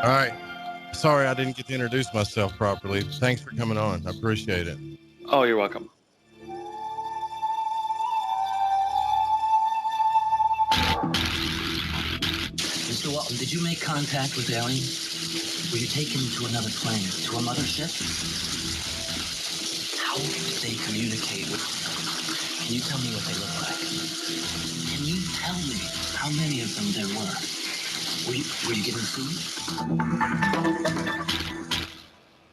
All right. Sorry I didn't get to introduce myself properly. Thanks for coming on. I appreciate it. Oh, you're welcome. Mr. Walton, did you make contact with aliens? Were you taken to another planet, to a mothership? How did they communicate with? Can you tell me what they look like? Can you tell me how many of them there were? Were you given food?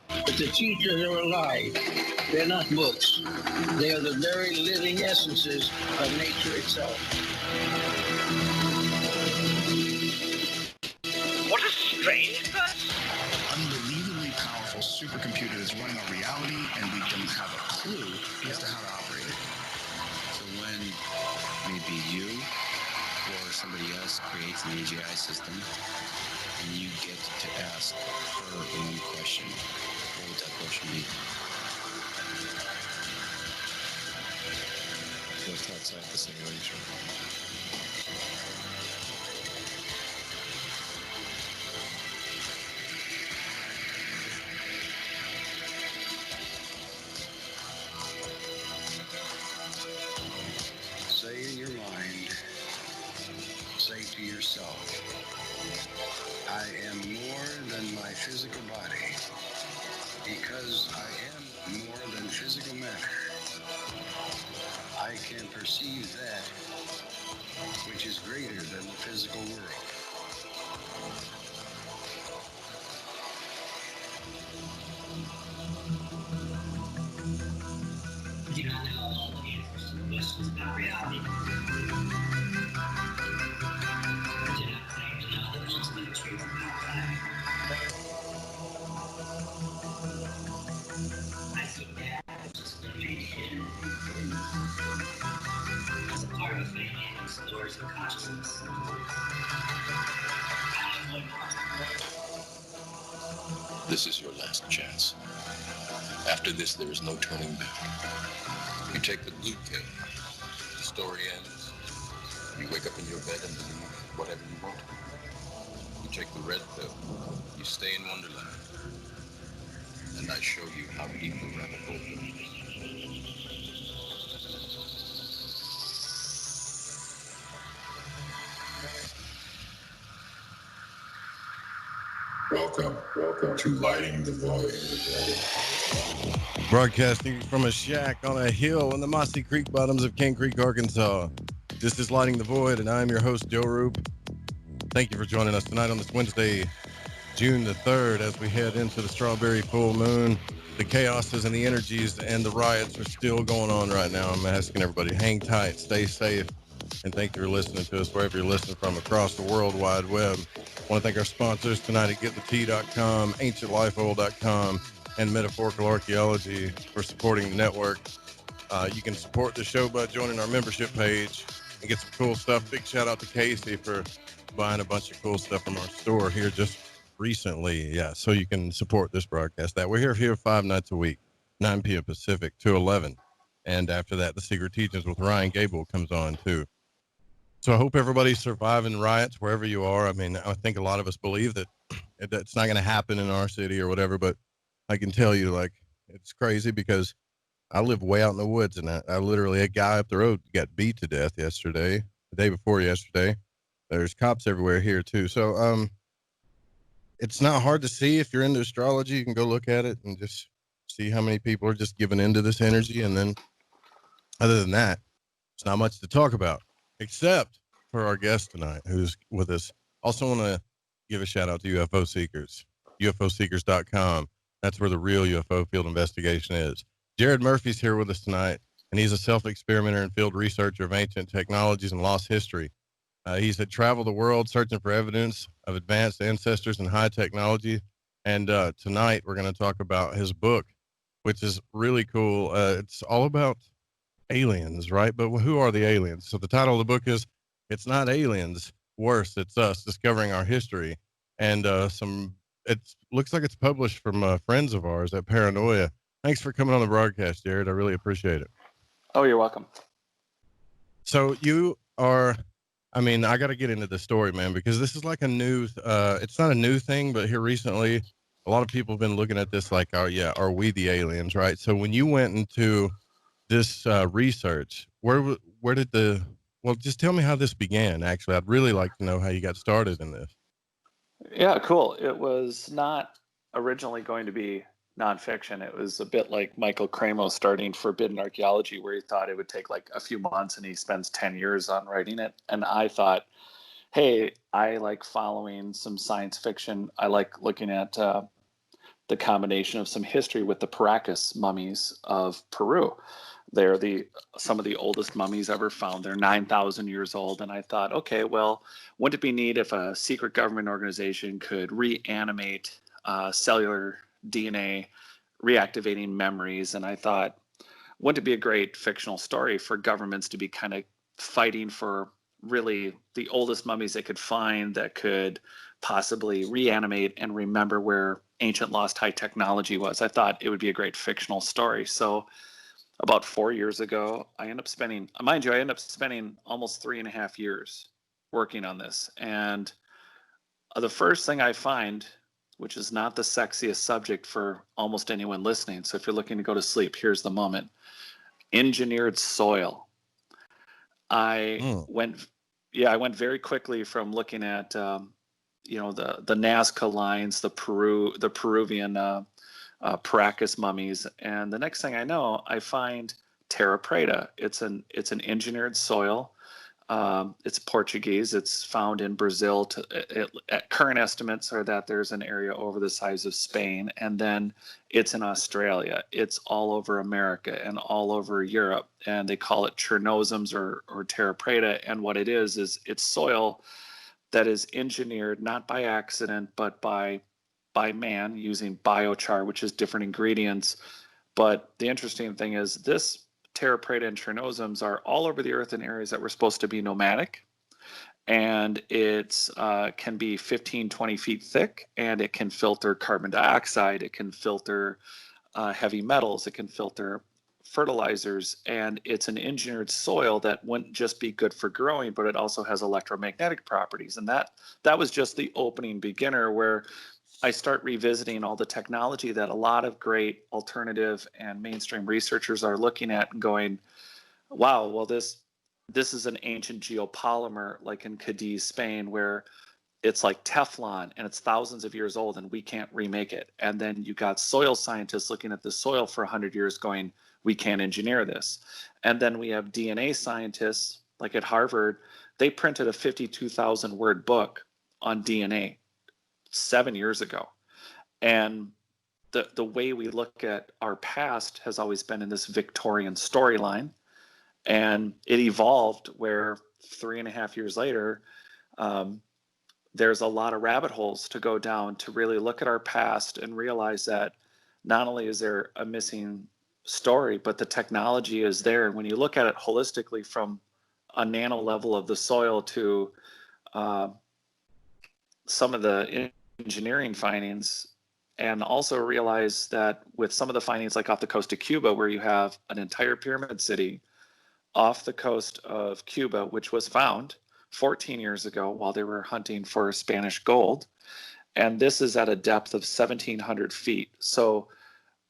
But the teachers are alive. They're not books. They are the very living essences of nature itself. What a strange person. Unbelievably powerful supercomputer that's running our reality, and we don't have a clue as to how to operate it. So when maybe you or somebody else creates an AGI system, and you get to ask her one question, what would that question be? Just outside the simulation. Say in your mind, say to yourself, I am more than my physical body, because I am more than physical matter. I can perceive that which is greater than the physical world. Do not know all the answers to the questions about reality. I do not claim to know the ultimate truth about life. I see that which is illumination as a part of Babylonian's doors of consciousness. This is your last chance. After this, there is no turning back. You take the blue pill, the story ends. You wake up in your bed and believe whatever you want. You take the red pill, you stay in Wonderland. And I show you how deep the rabbit hole goes. Welcome to Lighting the Void. Broadcasting from a shack on a hill in the mossy creek bottoms of King Creek, Arkansas. This is Lighting the Void, and I'm your host, Joe Roop. Thank you for joining us tonight on this Wednesday, June the 3rd, as we head into the strawberry full moon. The chaoses and the energies and the riots are still going on right now. I'm asking everybody, hang tight, stay safe, and thank you for listening to us wherever you're listening from across the World Wide Web. I want to thank our sponsors tonight at GetTheTea.com, AncientLifeOil.com, and Metaphorical Archaeology for supporting the network. You can support the show by joining our membership page and get some cool stuff. Big shout out to Casey for buying a bunch of cool stuff from our store here just recently. Yeah, so you can support this broadcast. That we're here 5 nights a week, 9 p.m. Pacific to 11. And after that, the Secret Teachings with Ryan Gable comes on too. So I hope everybody's surviving riots wherever you are. I mean, I think a lot of us believe that it's not going to happen in our city or whatever, but I can tell you, like, it's crazy because I live way out in the woods, and I literally, a guy up the road got beat to death yesterday, the day before yesterday. There's cops everywhere here too. So, it's not hard to see. If you're into astrology, you can go look at it and just see how many people are just giving into this energy. And then other than that, it's not much to talk about, except for our guest tonight who's with us. Also want to give a shout out to UFO Seekers, UFOseekers.com. That's where the real UFO field investigation is. Jarrod Murphy's here with us tonight, and he's a self-experimenter and field researcher of ancient technologies and lost history. He's had traveled the world searching for evidence of advanced ancestors and high technology. And tonight we're going to talk about his book, which is really cool. It's all about aliens, right? But who are the aliens? So the title of the book is It's Not Aliens, Worse, It's Us, Discovering Our History. And it looks like it's published from friends of ours at Paranoia. Thanks for coming on the broadcast, Jarrod. I really appreciate it. Oh, you're welcome. So you are, I mean, I got to get into the story, man, because this is like a new, it's not a new thing, but here recently, a lot of people have been looking at this like, oh yeah, are we the aliens, right? So when you went into this research, where did well, just tell me how this began, actually. I'd really like to know how you got started in this. Yeah, cool. It was not originally going to be nonfiction. It was a bit like Michael Cremo starting Forbidden Archaeology, where he thought it would take like a few months and he spends 10 years on writing it. And I thought, hey, I like following some science fiction. I like looking at the combination of some history with the Paracas mummies of Peru. They're some of the oldest mummies ever found. They're 9,000 years old. And I thought, okay, well, wouldn't it be neat if a secret government organization could reanimate cellular DNA, reactivating memories? And I thought, wouldn't it be a great fictional story for governments to be kind of fighting for really the oldest mummies they could find that could possibly reanimate and remember where ancient lost high technology was? I thought it would be a great fictional story. So about 4 years ago, I ended up spending almost 3.5 years working on this. And the first thing I find, which is not the sexiest subject for almost anyone listening, so if you're looking to go to sleep, here's the moment: engineered soil. I went very quickly from looking at the Nazca lines, the Peruvian Paracas mummies, and the next thing I know, I find terra preta. It's an engineered soil. It's Portuguese. It's found in Brazil. At current estimates are that there's an area over the size of Spain, and then it's in Australia. It's all over America and all over Europe, and they call it Chernozems or terra preta. And what it is it's soil that is engineered not by accident, but by man using biochar, which is different ingredients. But the interesting thing is this terra preta and Chernozems are all over the earth in areas that were supposed to be nomadic. And it's can be 15, 20 feet thick, and it can filter carbon dioxide. It can filter heavy metals. It can filter fertilizers. And it's an engineered soil that wouldn't just be good for growing, but it also has electromagnetic properties. And that was just the opening beginner, where I start revisiting all the technology that a lot of great alternative and mainstream researchers are looking at and going, wow, well, this is an ancient geopolymer, like in Cadiz, Spain, where it's like Teflon and it's thousands of years old and we can't remake it. And then you got soil scientists looking at the soil for 100 years going, we can't engineer this. And then we have DNA scientists, like at Harvard, they printed a 52,000 word book on DNA 7 years ago. And the way we look at our past has always been in this Victorian storyline. And it evolved where 3.5 years later, there's a lot of rabbit holes to go down to really look at our past and realize that not only is there a missing story, but the technology is there. And when you look at it holistically from a nano level of the soil to some of the engineering findings, and also realize that with some of the findings like off the coast of Cuba, where you have an entire pyramid city off the coast of Cuba, which was found 14 years ago while they were hunting for Spanish gold. And this is at a depth of 1,700 feet. So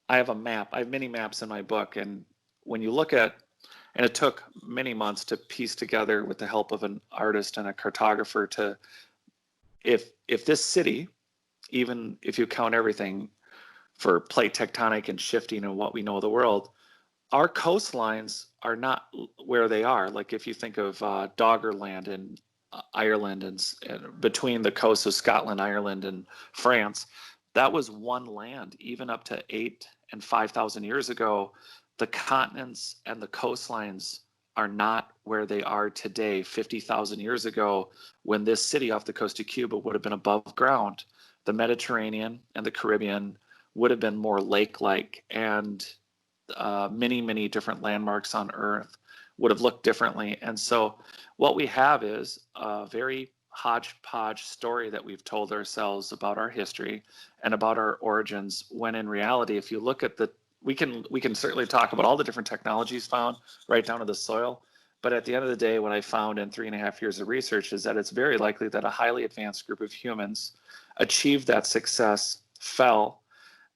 I have a map. I have many maps in my book. And when you look at, and it took many months to piece together with the help of an artist and a cartographer to, if this city, even if you count everything for plate tectonic and shifting and what we know of the world, our coastlines are not where they are. Like if you think of Doggerland in Ireland and between the coasts of Scotland, Ireland, and France, that was one land. Even up to 8,000 and 5,000 years ago, the continents and the coastlines are not where they are today. 50,000 years ago, when this city off the coast of Cuba would have been above ground, the Mediterranean and the Caribbean would have been more lake-like, and many, many different landmarks on Earth would have looked differently. And so what we have is a very hodgepodge story that we've told ourselves about our history and about our origins, when in reality, if you look at we can certainly talk about all the different technologies found right down to the soil, But at the end of the day, what I found in 3.5 years of research is that it's very likely that a highly advanced group of humans achieved that success, fell,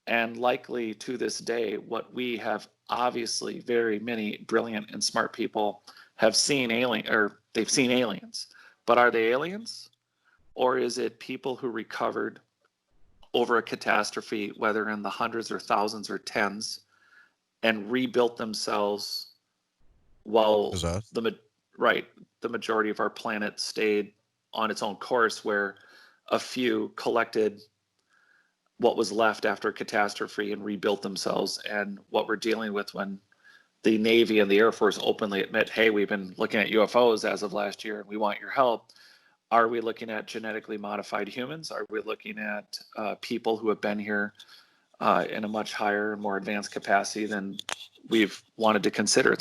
and likely to this day, what we have obviously very many brilliant and smart people have seen they've seen aliens. But are they aliens? Or is it people who recovered over a catastrophe, whether in the hundreds or thousands or tens, and rebuilt themselves while the majority of our planet stayed on its own course, where a few collected what was left after a catastrophe and rebuilt themselves? And what we're dealing with when the Navy and the Air Force openly admit, hey, we've been looking at UFOs as of last year and we want your help. Are we looking at genetically modified humans? Are we looking at people who have been here in a much higher, more advanced capacity than we've wanted to consider?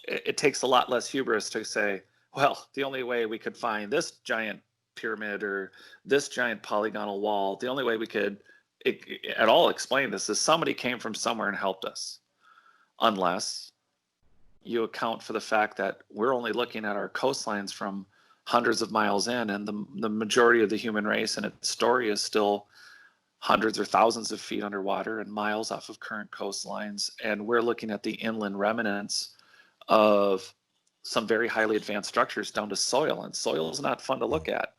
It takes a lot less hubris to say, well, the only way we could find this giant pyramid or this giant polygonal wall, the only way we could at all explain this is somebody came from somewhere and helped us. Unless you account for the fact that we're only looking at our coastlines from hundreds of miles in, and the majority of the human race and its story is still hundreds or thousands of feet underwater and miles off of current coastlines. And we're looking at the inland remnants of some very highly advanced structures down to soil, and soil is not fun to look at.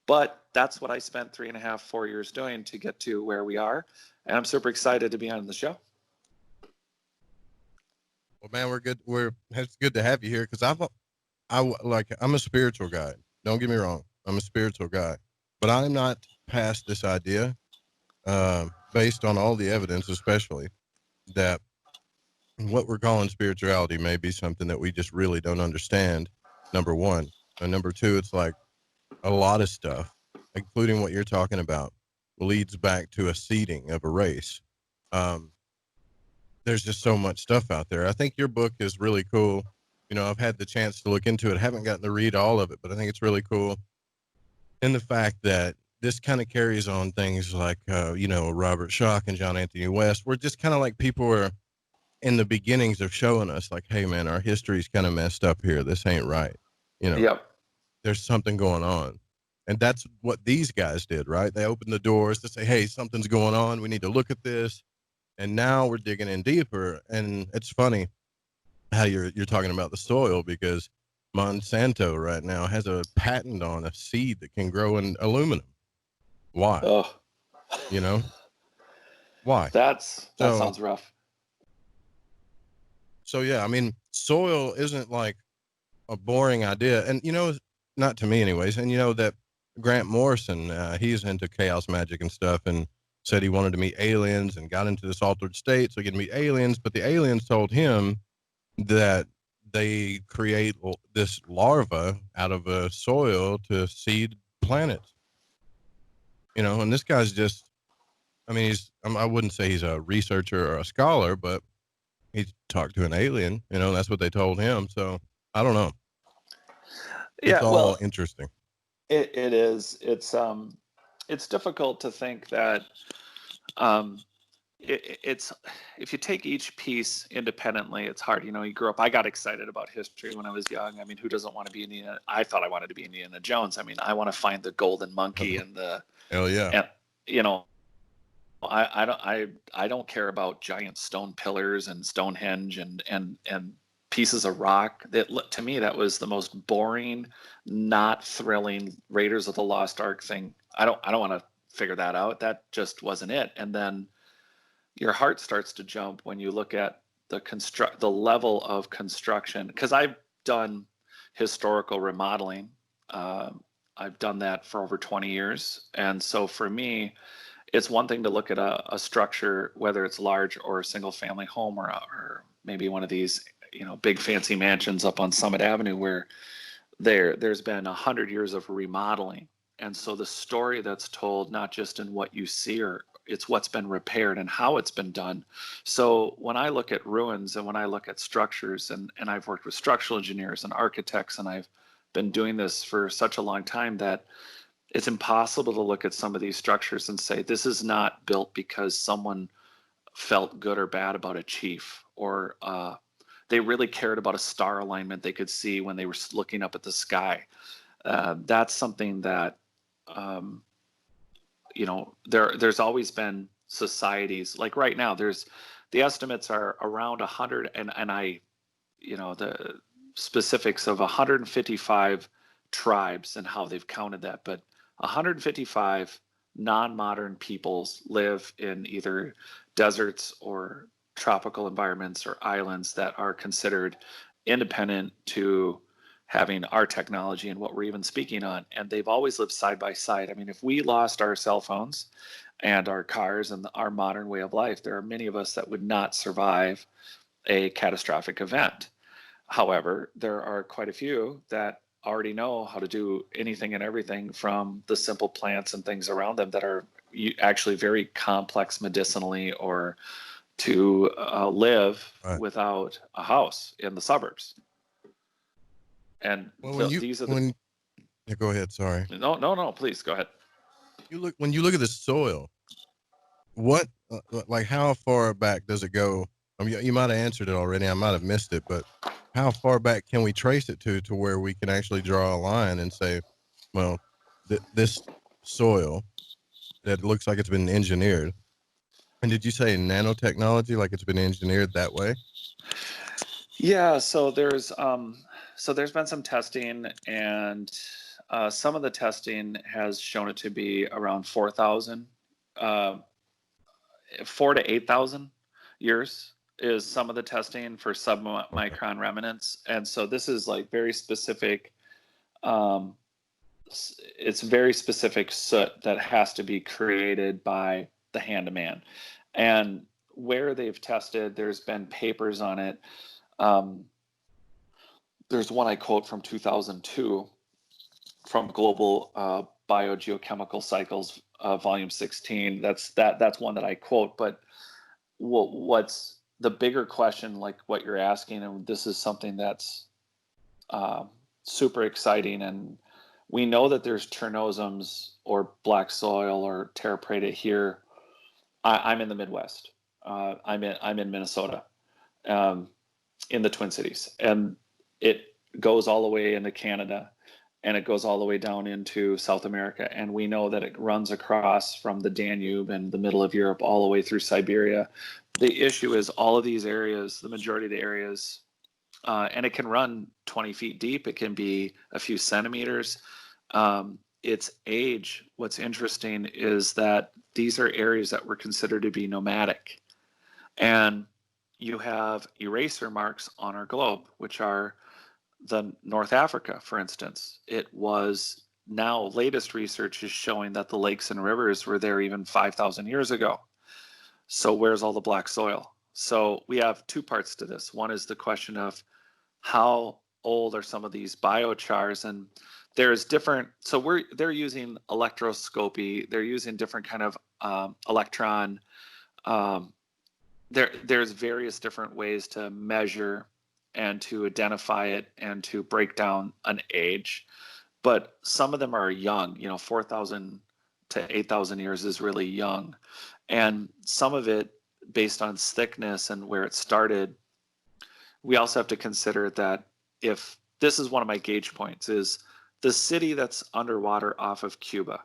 But that's what I spent 3.5, 4 years doing to get to where we are. And I'm super excited to be on the show. Well, man, we're good. It's good to have you here, because I'm a spiritual guy. Don't get me wrong. I'm a spiritual guy, but I'm not past this idea, based on all the evidence, especially that what we're calling spirituality may be something that we just really don't understand. Number one. And number two, it's like a lot of stuff, including what you're talking about, leads back to a seeding of a race. There's just so much stuff out there. I think your book is really cool. You know, I've had the chance to look into it. I haven't gotten to read all of it, but I think it's really cool in the fact that this kind of carries on things like, Robert Schoch and John Anthony West. We're just kind of like people were in the beginnings of showing us like, hey, man, our history's kind of messed up here. This ain't right. Yep. There's something going on. And that's what these guys did, right? They opened the doors to say, hey, something's going on. We need to look at this. And now we're digging in deeper. And it's funny how you're talking about the soil, because Monsanto right now has a patent on a seed that can grow in aluminum. Why? Oh, why? That sounds rough. So, yeah, I mean, soil isn't like a boring idea. And, not to me anyways. And, that Grant Morrison, he's into chaos magic and stuff, and said he wanted to meet aliens and got into this altered state so he could meet aliens. But the aliens told him that they create this larva out of a soil to seed planets. And this guy's just, I wouldn't say he's a researcher or a scholar, but he talked to an alien, that's what they told him. So I don't know. It's all interesting. It is. It's difficult to think that it's if you take each piece independently, it's hard. You grew up. I got excited about history when I was young. Who doesn't want to be Indiana? I thought I wanted to be Indiana Jones. I want to find the golden monkey and the. Hell yeah. And, I don't care about giant stone pillars and Stonehenge and pieces of rock. To me, that was the most boring, not thrilling Raiders of the Lost Ark thing. I don't want to figure that out. That just wasn't it. And then your heart starts to jump when you look at the level of construction. Because I've done historical remodeling. I've done that for over 20 years. And so for me, it's one thing to look at a structure, whether it's large or a single family home or maybe one of these, big fancy mansions up on Summit Avenue where there's been 100 years of remodeling. And so the story that's told, not just in what you see, it's what's been repaired and how it's been done. So when I look at ruins and when I look at structures, and I've worked with structural engineers and architects, and I've been doing this for such a long time that it's impossible to look at some of these structures and say, this is not built because someone felt good or bad about a chief, or they really cared about a star alignment they could see when they were looking up at the sky. That's something that, there's always been societies, like right now, the estimates are around 100, and the specifics of 155 tribes and how they've counted that, but 155 non-modern peoples live in either deserts or tropical environments or islands that are considered independent to having our technology and what we're even speaking on. And they've always lived side by side. I mean, if we lost our cell phones and our cars and our modern way of life, there are many of us that would not survive a catastrophic event. However, there are quite a few that already know how to do anything and everything, from the simple plants and things around them that are actually very complex medicinally, or to live without a house in the suburbs. And these are the... Yeah, go ahead. Sorry. No, please go ahead. When you look at the soil, what, how far back does it go? I mean, you might have answered it already. I might have missed it, but how far back can we trace it to where we can actually draw a line and say, well, this soil that looks like it's been engineered. And did you say nanotechnology, like it's been engineered that way? Yeah. So there's been some testing, and some of the testing has shown it to be around 4,000, 4,000 to 8,000 years is some of the testing for submicron remnants. And so this is like very specific. It's very specific soot that has to be created by the hand of man. And where they've tested, there's been papers on it. There's one I quote from 2002 from Global Biogeochemical Cycles, volume 16. That's one that I quote. But what's the bigger question, like what you're asking, and this is something that's super exciting, and we know that there's Chernozems or black soil or terra preta here. I'm in the Midwest. I'm in Minnesota, in the Twin Cities, and it goes all the way into Canada, and it goes all the way down into South America. And we know that it runs across from the Danube and the middle of Europe all the way through Siberia. The issue is all of these areas, the majority of the areas, and it can run 20 feet deep. It can be a few centimeters. Its age, what's interesting is that these are areas that were considered to be nomadic. And you have eraser marks on our globe, which are the North Africa, for instance. It was, now latest research is showing that the lakes and rivers were there even 5,000 years ago. So where's all the black soil? So we have two parts to this. One is the question of how old are some of these biochars, and there's different. So they're using electroscopy. They're using different kind of electron. There's various different ways to measure and to identify it and to break down an age. But some of them are young. 4,000 to 8,000 years is really young. And some of it, based on its thickness and where it started, we also have to consider that if this is one of my gauge points, is the city that's underwater off of Cuba.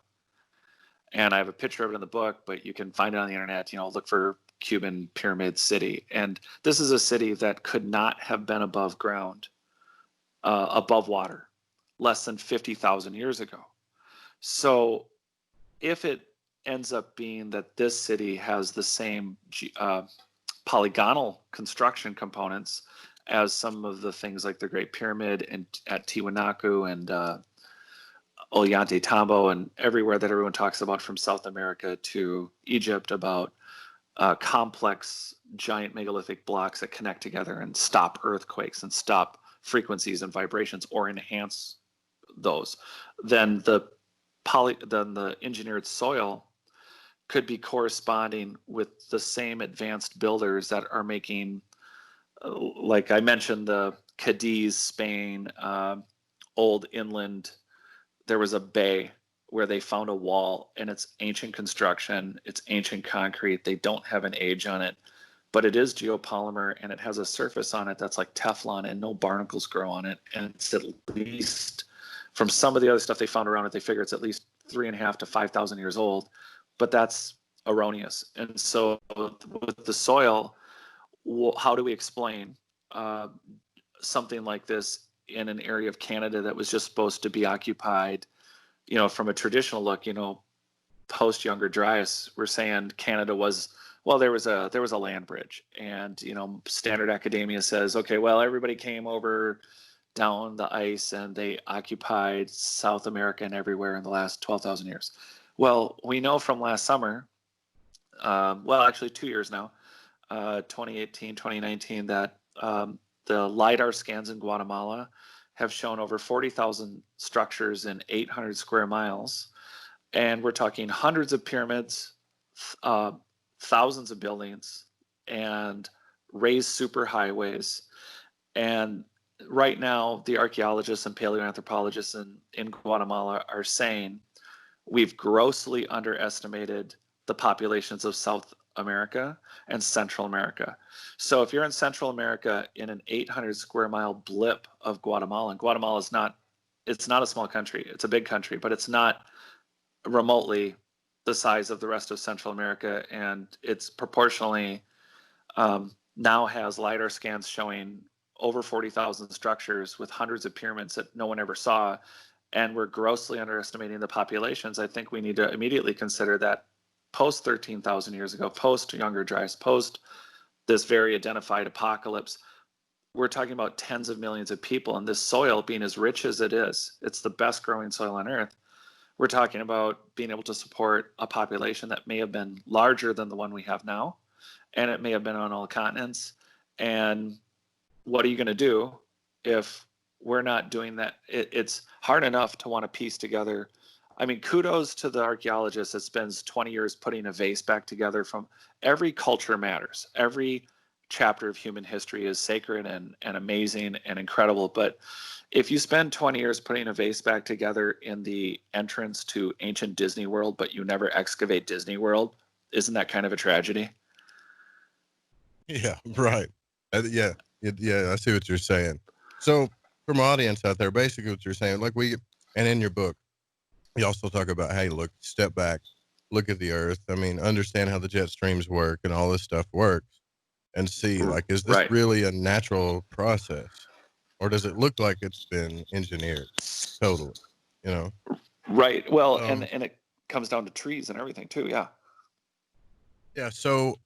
And I have a picture of it in the book, but you can find it on the internet, look for Cuban Pyramid City. And this is a city that could not have been above ground, above water, less than 50,000 years ago. So if it ends up being that this city has the same polygonal construction components as some of the things like the Great Pyramid and at Tiahuanaco and Ollantaytambo and everywhere that everyone talks about, from South America to Egypt, about complex giant megalithic blocks that connect together and stop earthquakes and stop frequencies and vibrations or enhance those, then the engineered soil could be corresponding with the same advanced builders that are making, like I mentioned, the Cadiz, Spain, old inland. There was a bay where they found a wall, and it's ancient construction, it's ancient concrete. They don't have an age on it. but it is geopolymer, and it has a surface on it that's like Teflon, and no barnacles grow on it. And it's at least, from some of the other stuff they found around it, they figure it's at least 3.5 to 5,000 years old, but that's erroneous. And so with the soil, how do we explain something like this in an area of Canada that was just supposed to be occupied, from a traditional look, post Younger Dryas, we're saying Canada was, well, there was a land bridge, and standard academia says, okay, well, everybody came over down the ice and they occupied South America and everywhere in the last 12,000 years. Well, we know from last summer, actually 2 years now, 2018, 2019, that the LiDAR scans in Guatemala have shown over 40,000 structures in 800 square miles. And we're talking hundreds of pyramids, thousands of buildings, and raised superhighways. And right now, the archaeologists and paleoanthropologists in Guatemala are saying we've grossly underestimated the populations of South America and Central America. So if you're in Central America in an 800 square mile blip of Guatemala, and Guatemala is it's not a small country, it's a big country, but it's not remotely the size of the rest of Central America, and it's proportionally now has LiDAR scans showing over 40,000 structures with hundreds of pyramids that no one ever saw, and we're grossly underestimating the populations. I think we need to immediately consider that post 13,000 years ago, post Younger Dryas, post this very identified apocalypse, we're talking about tens of millions of people, and this soil being as rich as it is, it's the best growing soil on earth. We're talking about being able to support a population that may have been larger than the one we have now, and it may have been on all continents. And what are you going to do if we're not doing that? It's hard enough to want to piece together. I mean, kudos to the archaeologist that spends 20 years putting a vase back together. From every culture matters. Every chapter of human history is sacred and amazing and incredible. But if you spend 20 years putting a vase back together in the entrance to ancient Disney World, but you never excavate Disney World, isn't that kind of a tragedy? Yeah, right. Yeah, I see what you're saying. So from our audience out there, basically what you're saying, and in your book, you also talk about, hey, look, step back, look at the earth. I mean, understand how the jet streams work and all this stuff works, and see, is this really a natural process, or does it look like it's been engineered totally, Right. Well, and it comes down to trees and everything too. Yeah. Yeah. So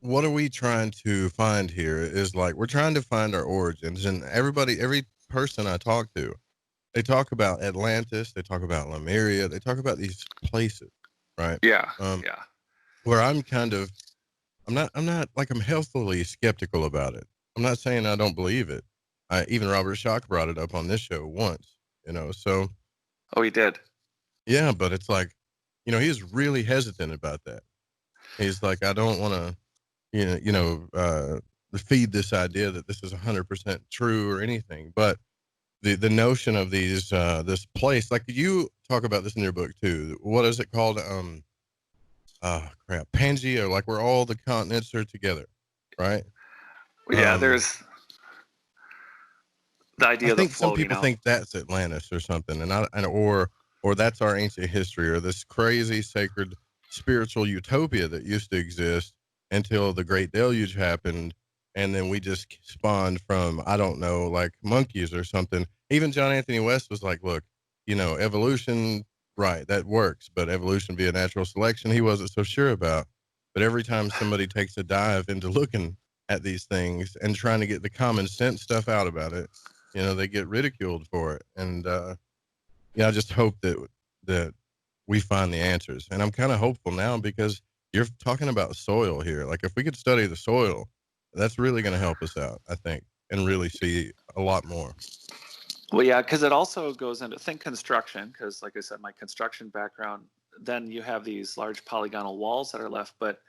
what are we trying to find here is we're trying to find our origins, and every person I talk to, they talk about Atlantis, they talk about Lemuria, they talk about these places, right? Yeah. Where I'm healthily skeptical about it. I'm not saying I don't believe it. Even Robert Schoch brought it up on this show once, so. Oh, he did. Yeah, but it's he was really hesitant about that. He's like, I don't want to, feed this idea that this is 100% true or anything. But the notion of these, this place, you talk about this in your book too. What is it called? Pangea, where all the continents are together, right? Yeah, there's the idea. I think some people think that's Atlantis or something, or that's our ancient history, or this crazy sacred spiritual utopia that used to exist until the Great Deluge happened, and then we just spawned from, I don't know, monkeys or something. Even John Anthony West was like, look, evolution, right, that works, but evolution via natural selection, he wasn't so sure about. But every time somebody takes a dive into looking at these things and trying to get the common sense stuff out about it, they get ridiculed for it. And I just hope that we find the answers. And I'm kind of hopeful now, because you're talking about soil here. If we could study the soil, that's really going to help us out, I think, and really see a lot more. Well, yeah, because it also goes into construction, because like I said, my construction background, then you have these large polygonal walls that are left, but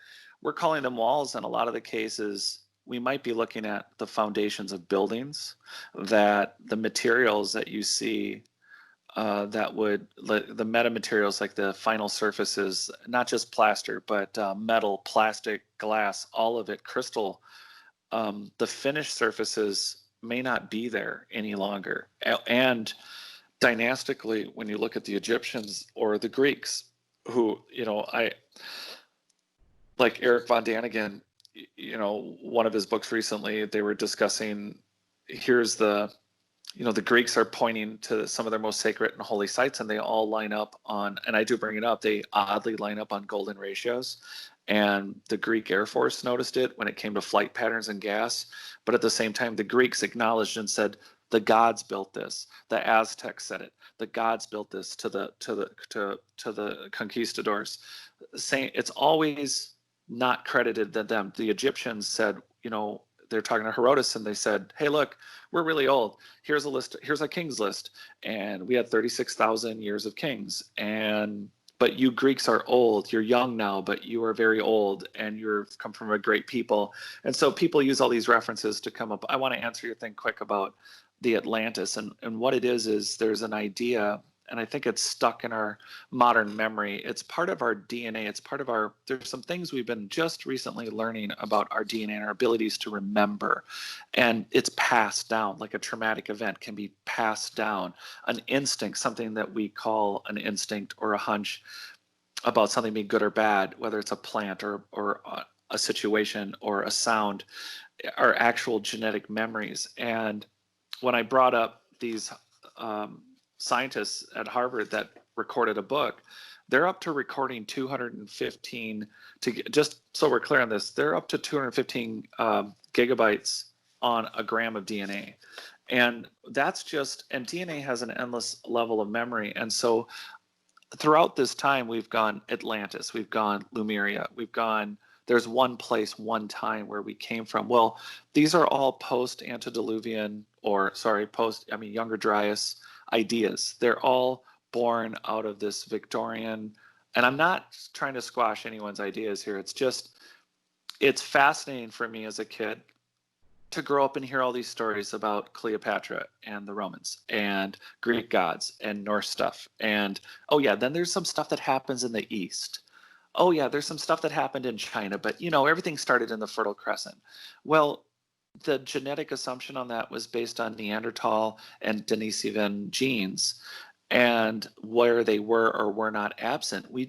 we're calling them walls. In a lot of the cases, we might be looking at the foundations of buildings, that the materials that you see that would the metamaterials, like the final surfaces, not just plaster, but metal, plastic, glass, all of it, crystal. The finished surfaces may not be there any longer. And dynastically, when you look at the Egyptians or the Greeks, who, I like Eric von Daniken, one of his books recently, they were discussing, here's the Greeks are pointing to some of their most sacred and holy sites, and they all line up on, and I do bring it up, they oddly line up on golden ratios. And the Greek Air Force noticed it when it came to flight patterns and gas. But at the same time, the Greeks acknowledged and said, the gods built this. The Aztecs said it. The gods built this to the conquistadors. Saying it's always not credited to them. The Egyptians said, they're talking to Herodotus, and they said, hey, look, we're really old. Here's a list. Here's a king's list. And we had 36,000 years of kings. But you Greeks are old. You're young now, but you are very old, and you've come from a great people. And so people use all these references to come up. I want to answer your thing quick about the Atlantis. And what it is there's an idea, and I think it's stuck in our modern memory. It's part of our DNA. It's part of there's some things we've been just recently learning about our DNA and our abilities to remember. And it's passed down, like a traumatic event can be passed down. An instinct, something that we call an instinct or a hunch about something being good or bad, whether it's a plant or a situation or a sound, are actual genetic memories. And when I brought up these scientists at Harvard that recorded a book, they're up to recording 215 just so we're clear on this, they're up to 215 gigabytes on a gram of DNA. And that's and DNA has an endless level of memory. And so throughout this time, we've gone Atlantis, we've gone Lemuria, there's one place, one time where we came from. Well, these are all post-antediluvian Younger Dryas ideas. They're all born out of this Victorian, and I'm not trying to squash anyone's ideas here. It's fascinating for me as a kid to grow up and hear all these stories about Cleopatra and the Romans and Greek gods and Norse stuff. And, then there's some stuff that happens in the East. There's some stuff that happened in China, but, everything started in the Fertile Crescent. Well, the genetic assumption on that was based on Neanderthal and Denisovan genes and where they were or were not absent. We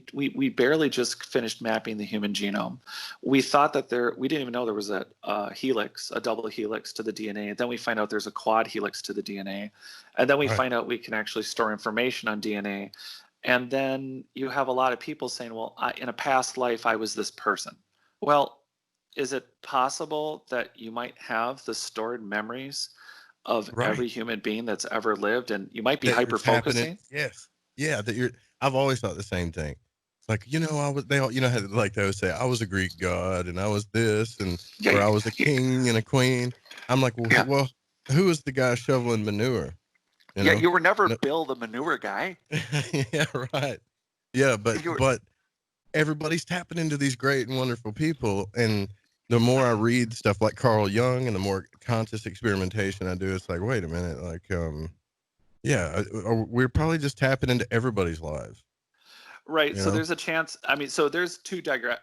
barely just finished mapping the human genome. We thought that we didn't even know there was a helix, a double helix to the DNA. Then we find out there's a quad helix to the DNA. And then we find out we can actually store information on DNA. And then you have a lot of people saying, well, in a past life, I was this person. Well, is it possible that you might have the stored memories of every human being that's ever lived, and you might be hyper-focusing? Yes. Yeah. I've always thought the same thing. It's like, they always say, I was a Greek god and I was this, or I was a king and a queen. I'm like, well, who was the guy shoveling manure? You were never Bill the manure guy. Yeah, right. Yeah, but everybody's tapping into these great and wonderful people, and the more I read stuff like Carl Jung and the more conscious experimentation I do, it's like, wait a minute, we're probably just tapping into everybody's lives. Right. So there's a chance. So there's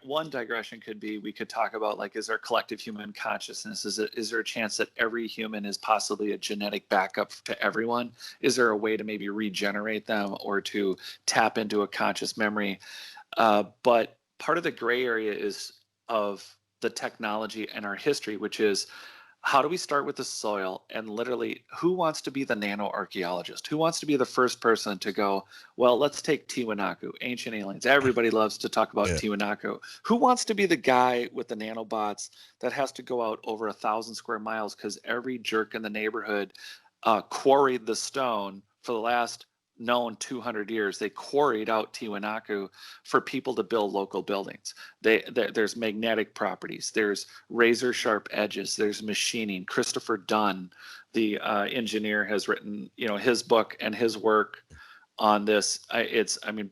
one digression could be, we could talk about, is there collective human consciousness? Is there a chance that every human is possibly a genetic backup to everyone? Is there a way to maybe regenerate them or to tap into a conscious memory? But part of the gray area is of the technology and our history, which is, how do we start with the soil? And literally, who wants to be the nanoarchaeologist? Who wants to be the first person to go, well, let's take Tiahuanaco, ancient aliens. Everybody loves to talk about Tiahuanaco. Who wants to be the guy with the nanobots that has to go out over 1,000 square miles because every jerk in the neighborhood quarried the stone for the last known 200 years? They quarried out Tiahuanaco for people to build local buildings. There's magnetic properties, there's razor sharp edges, there's machining. Christopher Dunn, the engineer, has written his book and his work on this.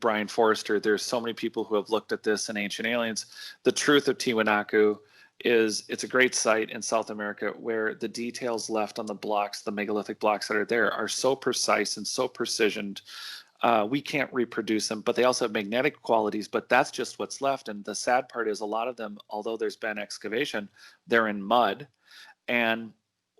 Brian Forrester, there's so many people who have looked at this in Ancient Aliens. The truth of Tiahuanaco it's a great site in South America where the details left on the blocks, the megalithic blocks that are there, are so precise and so precisioned. We can't reproduce them, but they also have magnetic qualities, but that's just what's left. And the sad part is a lot of them, although there's been excavation, they're in mud. And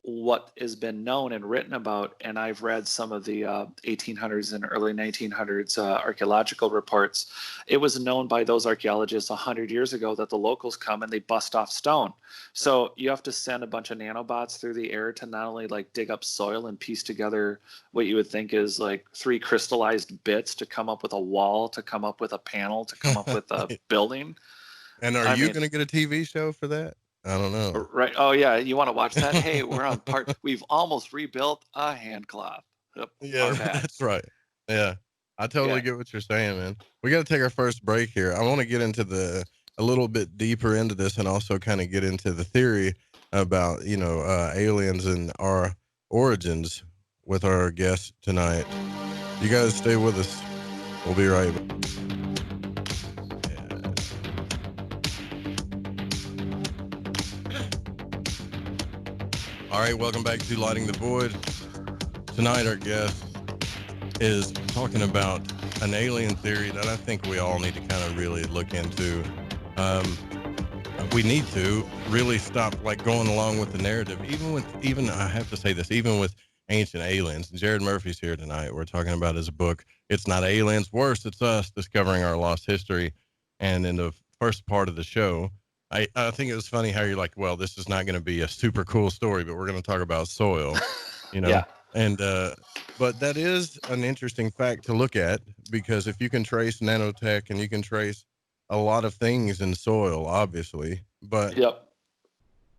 what has been known and written about, and I've read some of the 1800s and early 1900s archaeological reports, it was known by those archaeologists 100 years ago that the locals come and they bust off stone. So you have to send a bunch of nanobots through the air to not only like dig up soil and piece together what you would think is like 3 crystallized bits to come up with a wall, to come up with a panel, to come up with a building. And are you going to get a TV show for that? I don't know. Right. Oh, yeah. You want to watch that? Hey, we're on part. We've almost rebuilt a hand cloth. Yeah, that's right. Yeah. I totally get what you're saying, man. We got to take our first break here. I want to get into a little bit deeper into this and also kind of get into the theory about, aliens and our origins with our guest tonight. You guys stay with us. We'll be right back. All right, welcome back to Lighting the Void. Tonight, our guest is talking about an alien theory that I think we all need to kind of really look into. We need to really stop like going along with the narrative, even I have to say this, even with ancient aliens. Jarrod Murphy's here tonight. We're talking about his book, It's Not Aliens, Worse, It's Us, Discovering Our Lost History. And in the first part of the show, I think it was funny how you're like, well, this is not going to be a super cool story, but we're going to talk about soil, Yeah. And, but that is an interesting fact to look at, because if you can trace nanotech and you can trace a lot of things in soil, obviously, but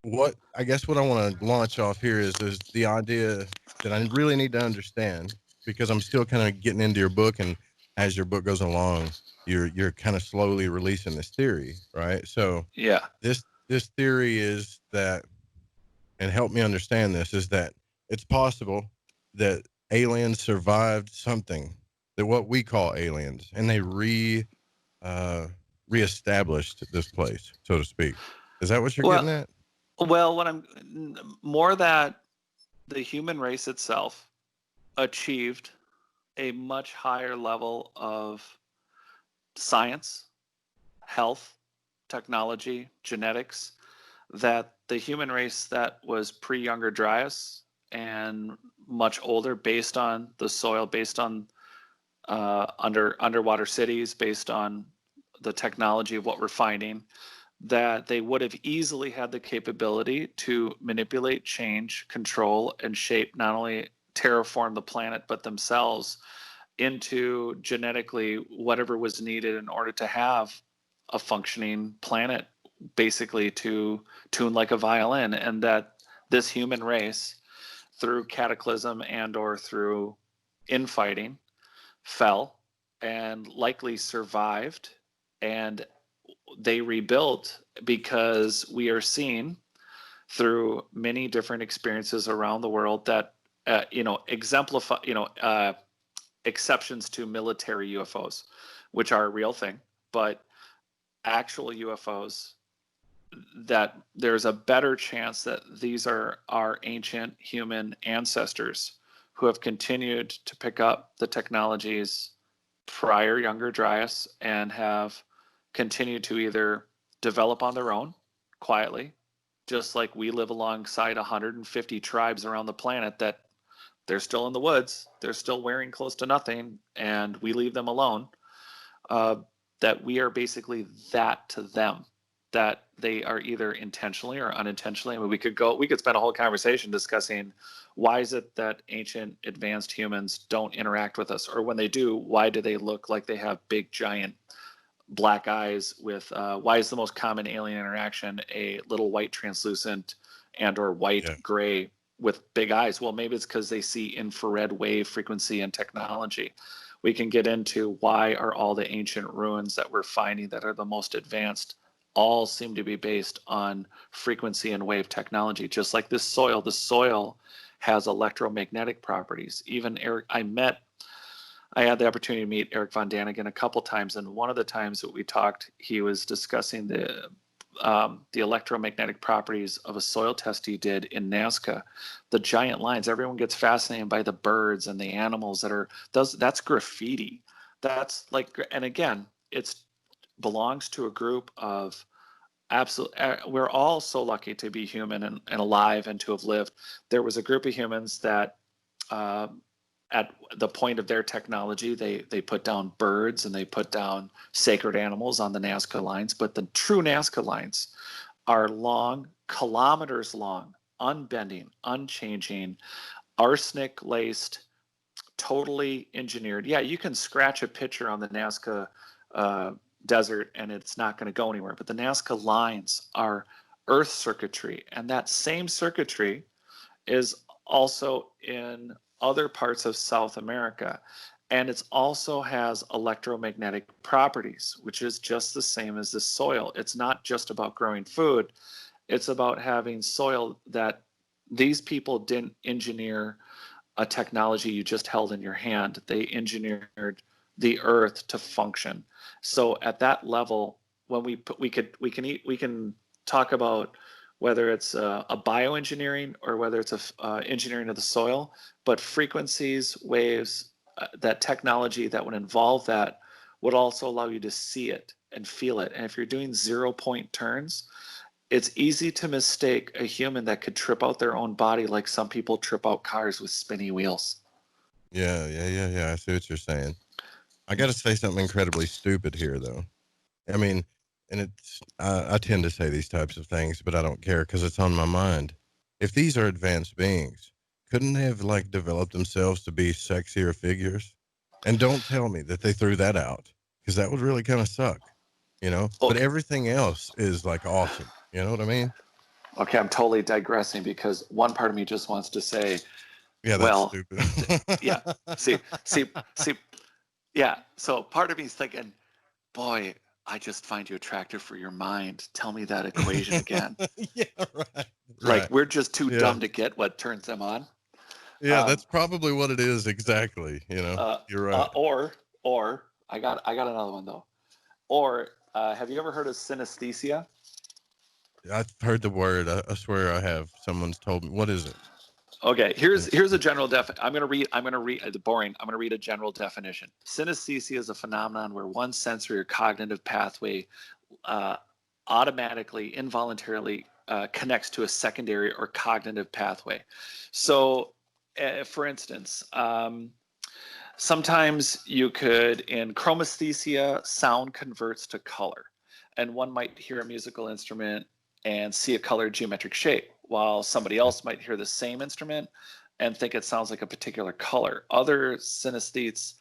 what I want to launch off here is the idea that I really need to understand, because I'm still kind of getting into your book, and as your book goes along, you're kind of slowly releasing this theory, right? So this theory is that, and help me understand this, is that it's possible that aliens survived something, that what we call aliens, and they reestablished this place, so to speak. Is that what you're getting at? Well, what I'm more that the human race itself achieved a much higher level of science, health, technology, genetics, that the human race that was pre-Younger Dryas and much older, based on the soil, based on underwater cities, based on the technology of what we're finding, that they would have easily had the capability to manipulate, change, control, and shape, not only terraform the planet, but themselves into genetically whatever was needed in order to have a functioning planet, basically to tune like a violin. And that this human race, through cataclysm and or through infighting, fell and likely survived, and they rebuilt, because we are seeing through many different experiences around the world that exemplify exceptions to military UFOs, which are a real thing, but actual UFOs, that there's a better chance that these are our ancient human ancestors who have continued to pick up the technologies prior Younger Dryas and have continued to either develop on their own quietly, just like we live alongside 150 tribes around the planet that they're still in the woods, they're still wearing close to nothing, and we leave them alone, that we are basically that to them, that they are either intentionally or unintentionally. I mean, we could spend a whole conversation discussing why is it that ancient advanced humans don't interact with us, or when they do, why do they look like they have big giant black eyes with why is the most common alien interaction a little white translucent and or white gray with big eyes? Well, maybe it's because they see infrared wave frequency and technology. We can get into why are all the ancient ruins that we're finding that are the most advanced all seem to be based on frequency and wave technology, just like this soil. The soil has electromagnetic properties. Even Eric, I had the opportunity to meet Eric von Daniken a couple times, and one of the times that we talked, he was discussing the the electromagnetic properties of a soil test he did in Nazca. The giant lines, everyone gets fascinated by the birds and the animals that's graffiti. That's like, and again, it's belongs to a group of we're all so lucky to be human and alive and to have lived. There was a group of humans that at the point of their technology, they put down birds and they put down sacred animals on the Nazca lines, but the true Nazca lines are long, kilometers long, unbending, unchanging, arsenic laced, totally engineered. Yeah, you can scratch a picture on the Nazca desert and it's not going to go anywhere, but the Nazca lines are earth circuitry, and that same circuitry is also in other parts of South America, and it also has electromagnetic properties, which is just the same as the soil. It's not just about growing food, it's about having soil that these people didn't engineer a technology you just held in your hand. They engineered the earth to function. So at that level, when we can talk about whether it's a bioengineering or whether it's a engineering of the soil, but frequencies, waves, that technology that would involve that would also allow you to see it and feel it. And if you're doing 0-point turns, it's easy to mistake a human that could trip out their own body like some people trip out cars with spinny wheels. Yeah. I see what you're saying. I got to say something incredibly stupid here, though. I mean, and it's, I tend to say these types of things, but I don't care because it's on my mind. If these are advanced beings, couldn't they have like developed themselves to be sexier figures? And don't tell me that they threw that out, because that would really kind of suck, you know? Oh. But everything else is like awesome. You know what I mean? Okay, I'm totally digressing because one part of me just wants to say, Yeah, that's stupid. Yeah, see, yeah. So part of me is thinking, boy, I just find you attractive for your mind. Tell me that equation again. Yeah, right. Like we're just too dumb to get what turns them on. Yeah, that's probably what it is exactly. You know, you're right. Or I got another one though. Or have you ever heard of synesthesia? I've heard the word. I swear I have. Someone's told me. What is it? Okay, here's a general I'm going to read the boring. I'm going to read a general definition. Synesthesia is a phenomenon where one sensory or cognitive pathway automatically, involuntarily connects to a secondary or cognitive pathway. So, for instance, sometimes you could, in chromesthesia, sound converts to color, and one might hear a musical instrument and see a colored geometric shape, while somebody else might hear the same instrument and think it sounds like a particular color. Other synesthetes,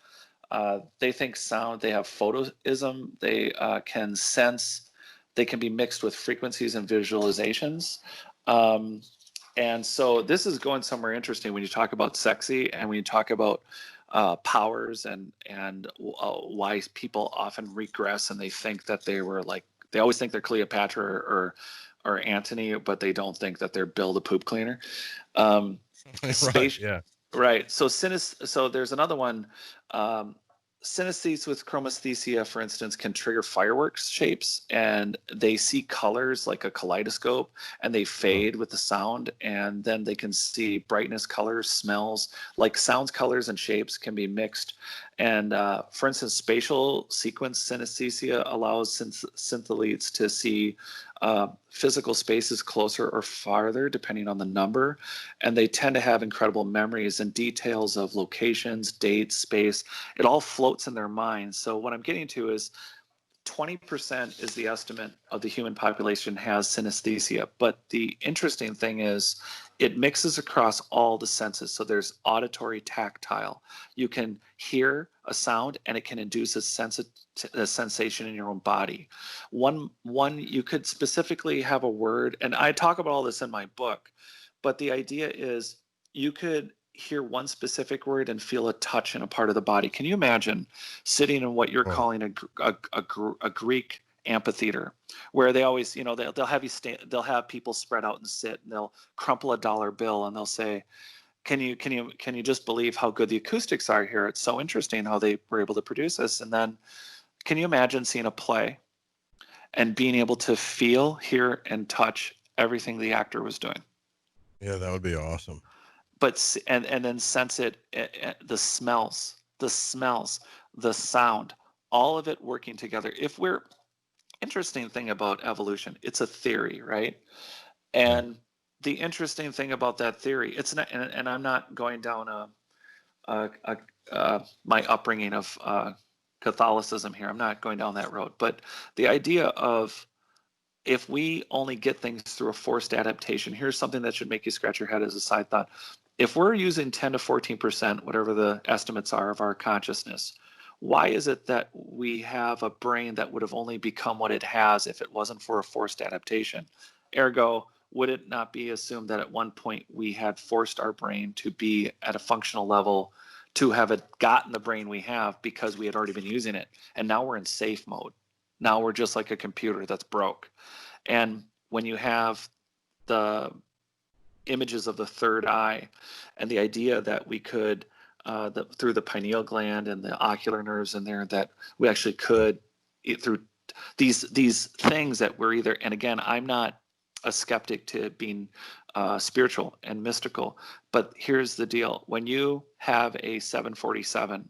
they think sound, they have photoism, they can sense, they can be mixed with frequencies and visualizations. And so this is going somewhere interesting when you talk about sexy and when you talk about powers and why people often regress and they think that they were like, they always think they're Cleopatra or Antony, but they don't think that they're Bill the poop cleaner. Right, yeah. Right. So there's another one. Synesthetes with chromesthesia, for instance, can trigger fireworks shapes, and they see colors like a kaleidoscope, and they fade with the sound, and then they can see brightness, colors, smells, like sounds, colors, and shapes can be mixed. And for instance, spatial sequence synesthesia allows synthelites to see physical spaces closer or farther, depending on the number. And they tend to have incredible memories and details of locations, dates, space. It all floats in their minds. So what I'm getting to is 20% is the estimate of the human population has synesthesia. But the interesting thing is it mixes across all the senses. So there's auditory, tactile. You can hear a sound and it can induce a sensation in your own body. One, you could specifically have a word, and I talk about all this in my book, but the idea is you could hear one specific word and feel a touch in a part of the body. Can you imagine sitting in what you're calling a Greek amphitheater, where they always, you know, they'll have you they'll have people spread out and sit, and they'll crumple a dollar bill and they'll say, can you just believe how good the acoustics are here? It's so interesting how they were able to produce this. And then can you imagine seeing a play and being able to feel, hear, and touch everything the actor was doing. Yeah, that would be awesome. But and then sense it, the smells, the sound, all of it working together. Interesting thing about evolution, it's a theory, right? And the interesting thing about that theory, it's not, and I'm not going down my upbringing of Catholicism here. I'm not going down that road. But the idea of, if we only get things through a forced adaptation, here's something that should make you scratch your head as a side thought. If we're using 10 to 14%, whatever the estimates are, of our consciousness, why is it that we have a brain that would have only become what it has if it wasn't for a forced adaptation? Ergo, would it not be assumed that at one point we had forced our brain to be at a functional level to have it gotten the brain we have because we had already been using it? And now we're in safe mode. Now we're just like a computer that's broke. And when you have the images of the third eye and the idea that we could, through the pineal gland and the ocular nerves in there, that we actually could, through these things that we're either, and again, I'm not a skeptic to being spiritual and mystical, but here's the deal. When you have a 747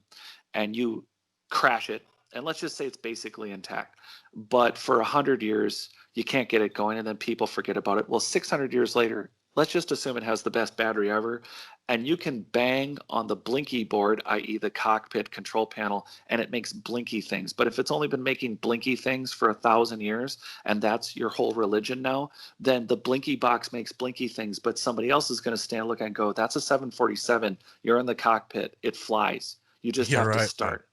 and you crash it, and let's just say it's basically intact, but for 100 years, you can't get it going, and then people forget about it. Well, 600 years later, let's just assume it has the best battery ever, and you can bang on the blinky board, i.e. the cockpit control panel, and it makes blinky things. But if it's only been making blinky things for 1,000 years, and that's your whole religion now, then the blinky box makes blinky things, but somebody else is going to stand, look, and go, that's a 747. You're in the cockpit. It flies. You just have to start.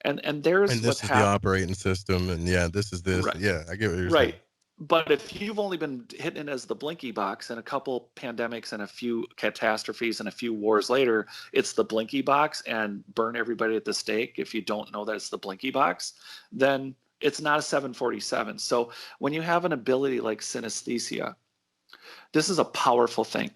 And there's and this is the operating system, and this is this. Right. Yeah, I get what you're saying. But if you've only been hitting it as the blinky box, and a couple pandemics and a few catastrophes and a few wars later, it's the blinky box and burn everybody at the stake, if you don't know that it's the blinky box, then it's not a 747. So when you have an ability like synesthesia, this is a powerful thing.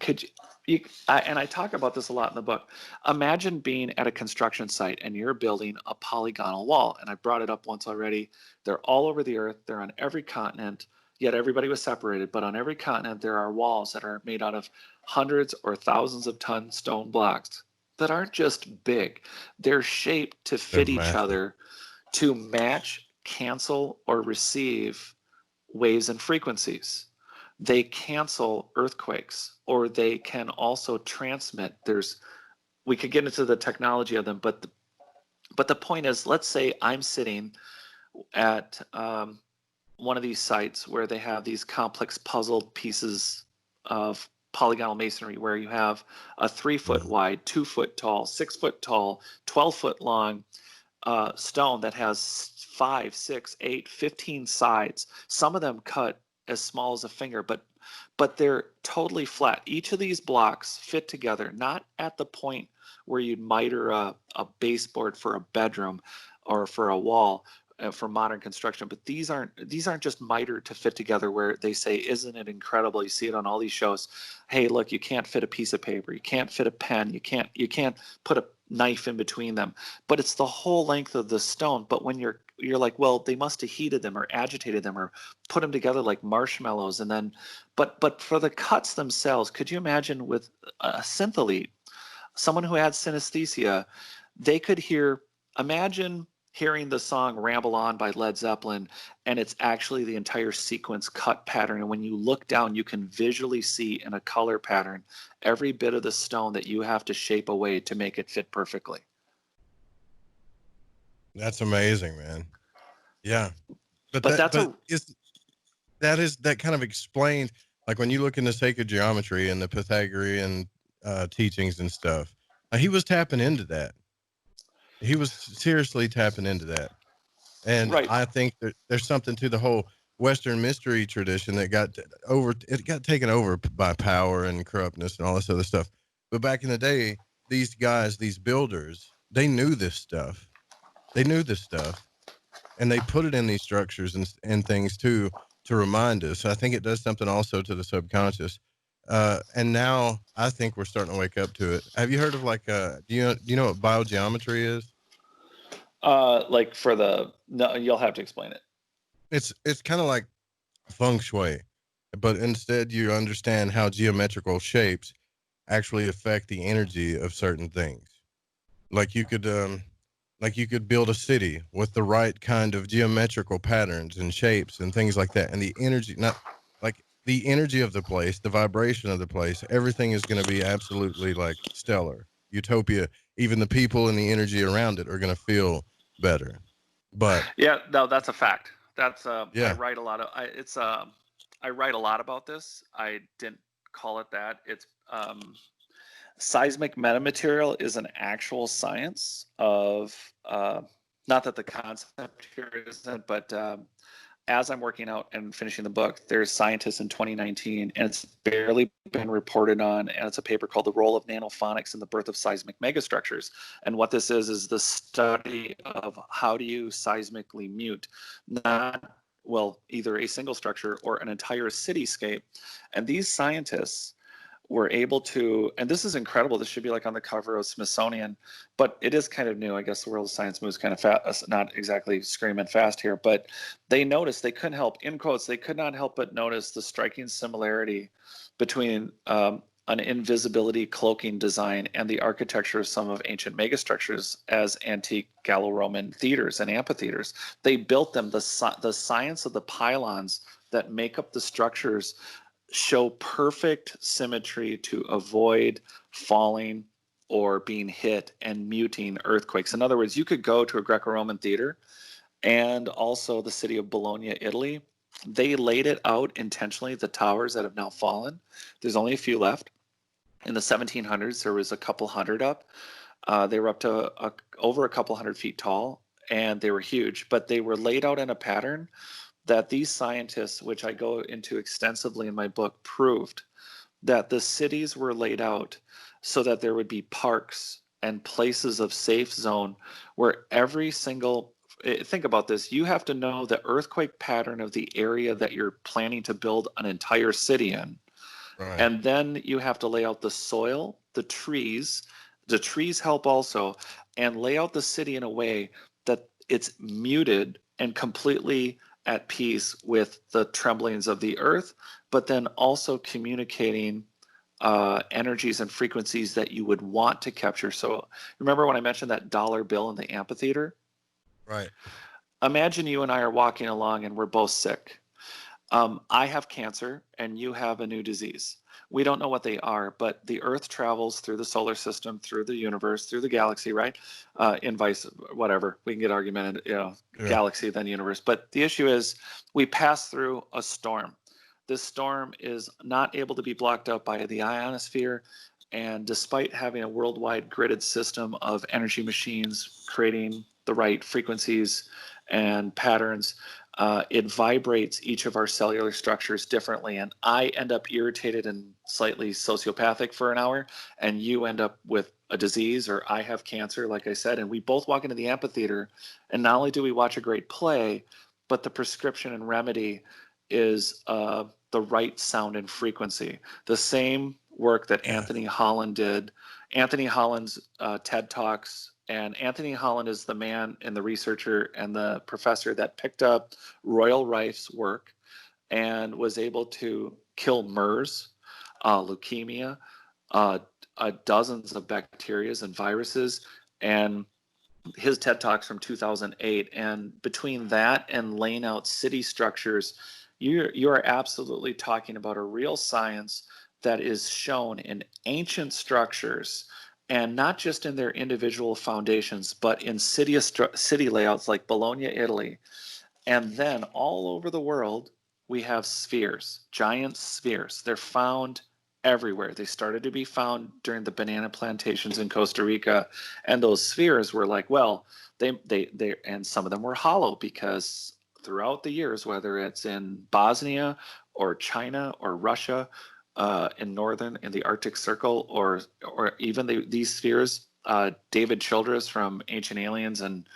And I talk about this a lot in the book. Imagine being at a construction site and you're building a polygonal wall. And I brought it up once already. They're all over the earth. They're on every continent. Yet everybody was separated. But on every continent, there are walls that are made out of hundreds or thousands of ton stone blocks that aren't just big. They're shaped to fit each other, to match, cancel, or receive waves and frequencies. They cancel earthquakes, or they can also transmit. We could get into the technology of them, but the point is, let's say I'm sitting at one of these sites where they have these complex puzzled pieces of polygonal masonry, where you have a 3 foot wide, 2 foot tall, 6 foot tall, 12 foot long stone that has 5, 6, 8, 15 sides. Some of them cut as small as a finger, but they're totally flat. Each of these blocks fit together, not at the point where you'd miter a baseboard for a bedroom or for a wall for modern construction, but these aren't just mitered to fit together where they say, isn't it incredible? You see it on all these shows. Hey, look, you can't fit a piece of paper, you can't fit a pen, you can't put a knife in between them, but it's the whole length of the stone. But when you're like, well, they must have heated them or agitated them or put them together like marshmallows, and then but for the cuts themselves, could you imagine with a synthelite, someone who had synesthesia, they could imagine hearing the song Ramble On by Led Zeppelin, and it's actually the entire sequence cut pattern. And when you look down, you can visually see in a color pattern every bit of the stone that you have to shape away to make it fit perfectly. That's amazing, man. Yeah. But that kind of explains, like when you look into sacred geometry and the Pythagorean teachings and stuff, he was tapping into that. He was seriously tapping into that. And I think that there's something to the whole Western mystery tradition that got taken over by power and corruptness and all this other stuff. But back in the day, these guys, these builders, they knew this stuff. And they put it in these structures and things to remind us. I think it does something also to the subconscious. And now I think we're starting to wake up to it. Have you heard of do you know what biogeometry is? No, you'll have to explain it. It's kind of like feng shui, but instead you understand how geometrical shapes actually affect the energy of certain things. Like you could build a city with the right kind of geometrical patterns and shapes and things like that, and the energy, not like the energy of the place, the vibration of the place, everything is going to be absolutely like stellar utopia. Even the people and the energy around it are going to feel better. But Yeah, no, that's a fact. That's I yeah, write a lot of I write a lot about this. I didn't call it that. It's seismic metamaterial is an actual science of not that the concept here isn't, but as I'm working out and finishing the book, there's scientists in 2019, and it's barely been reported on. And it's a paper called "The Role of Nanophonics in the Birth of Seismic Megastructures." And what this is the study of how do you seismically mute, not well, either a single structure or an entire cityscape. And these scientists were able to, and this is incredible. This should be like on the cover of Smithsonian, but it is kind of new. I guess the world of science moves kind of fast, not exactly screaming fast here, but they noticed, they couldn't help, in quotes, they could not help but notice the striking similarity between an invisibility cloaking design and the architecture of some of ancient megastructures as antique Gallo-Roman theaters and amphitheaters. They built them, the science of the pylons that make up the structures show perfect symmetry to avoid falling or being hit and muting earthquakes. In other words, you could go to a Greco-Roman theater and also the city of Bologna, Italy. They laid it out intentionally, the towers that have now fallen. There's only a few left. In the 1700s, there was a couple hundred up. They were up to over a couple hundred feet tall, and they were huge, but they were laid out in a pattern that these scientists, which I go into extensively in my book, proved that the cities were laid out so that there would be parks and places of safe zone where every single, think about this, you have to know the earthquake pattern of the area that you're planning to build an entire city in. right. And then you have to lay out the soil, the trees help also, and lay out the city in a way that it's muted and completely at peace with the tremblings of the earth, but then also communicating energies and frequencies that you would want to capture. So remember when I mentioned that dollar bill in the amphitheater? Right. Imagine you and I are walking along and we're both sick. I have cancer and you have a new disease. We don't know what they are, but the Earth travels through the solar system, through the universe, through the galaxy, right? In vice, whatever. We can get argumented, Yeah. galaxy, then universe. But the issue is we pass through a storm. This storm is not able to be blocked out by the ionosphere. And despite having a worldwide gridded system of energy machines creating the right frequencies and patterns, it vibrates each of our cellular structures differently. And I end up irritated and slightly sociopathic for an hour, and you end up with a disease, or I have cancer, like I said, and we both walk into the amphitheater, and not only do we watch a great play, but the prescription and remedy is the right sound and frequency. The same work that Anthony Holland did. Anthony Holland's TED Talks, and Anthony Holland is the man and the researcher and the professor that picked up Royal Rife's work and was able to kill MERS, leukemia, dozens of bacteria and viruses, and his TED Talks from 2008. And between that and laying out city structures, you are absolutely talking about a real science that is shown in ancient structures, and not just in their individual foundations, but in city layouts like Bologna, Italy. And then all over the world, we have spheres, giant spheres. They're found everywhere. They started to be found during the banana plantations in Costa Rica. And those spheres were like, well, they and some of them were hollow, because throughout the years, whether it's in Bosnia or China or Russia, in the Arctic Circle, or even these spheres, David Childress from Ancient Aliens and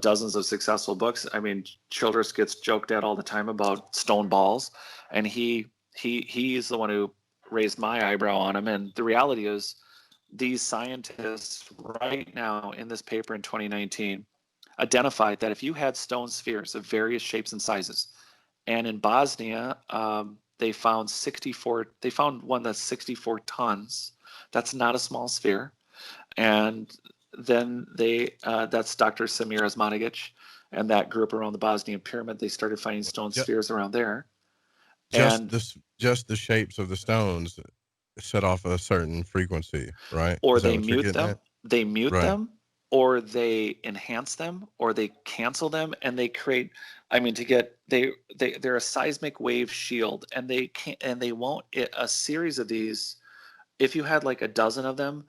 dozens of successful books. I mean, Childress gets joked at all the time about stone balls, and he's the one who raised my eyebrow on him. And the reality is, these scientists right now in this paper in 2019 identified that if you had stone spheres of various shapes and sizes, and in Bosnia, they found one that's 64 tons. That's not a small sphere. And then that's Dr. Samir Osmanagic and that group around the Bosnian pyramid. They started finding stone spheres around there. Just the shapes of the stones set off a certain frequency, right? Or they mute them. They mute them, or they enhance them, or they cancel them, and they create. I mean, they're a seismic wave shield, and they won't. A series of these, if you had like a dozen of them,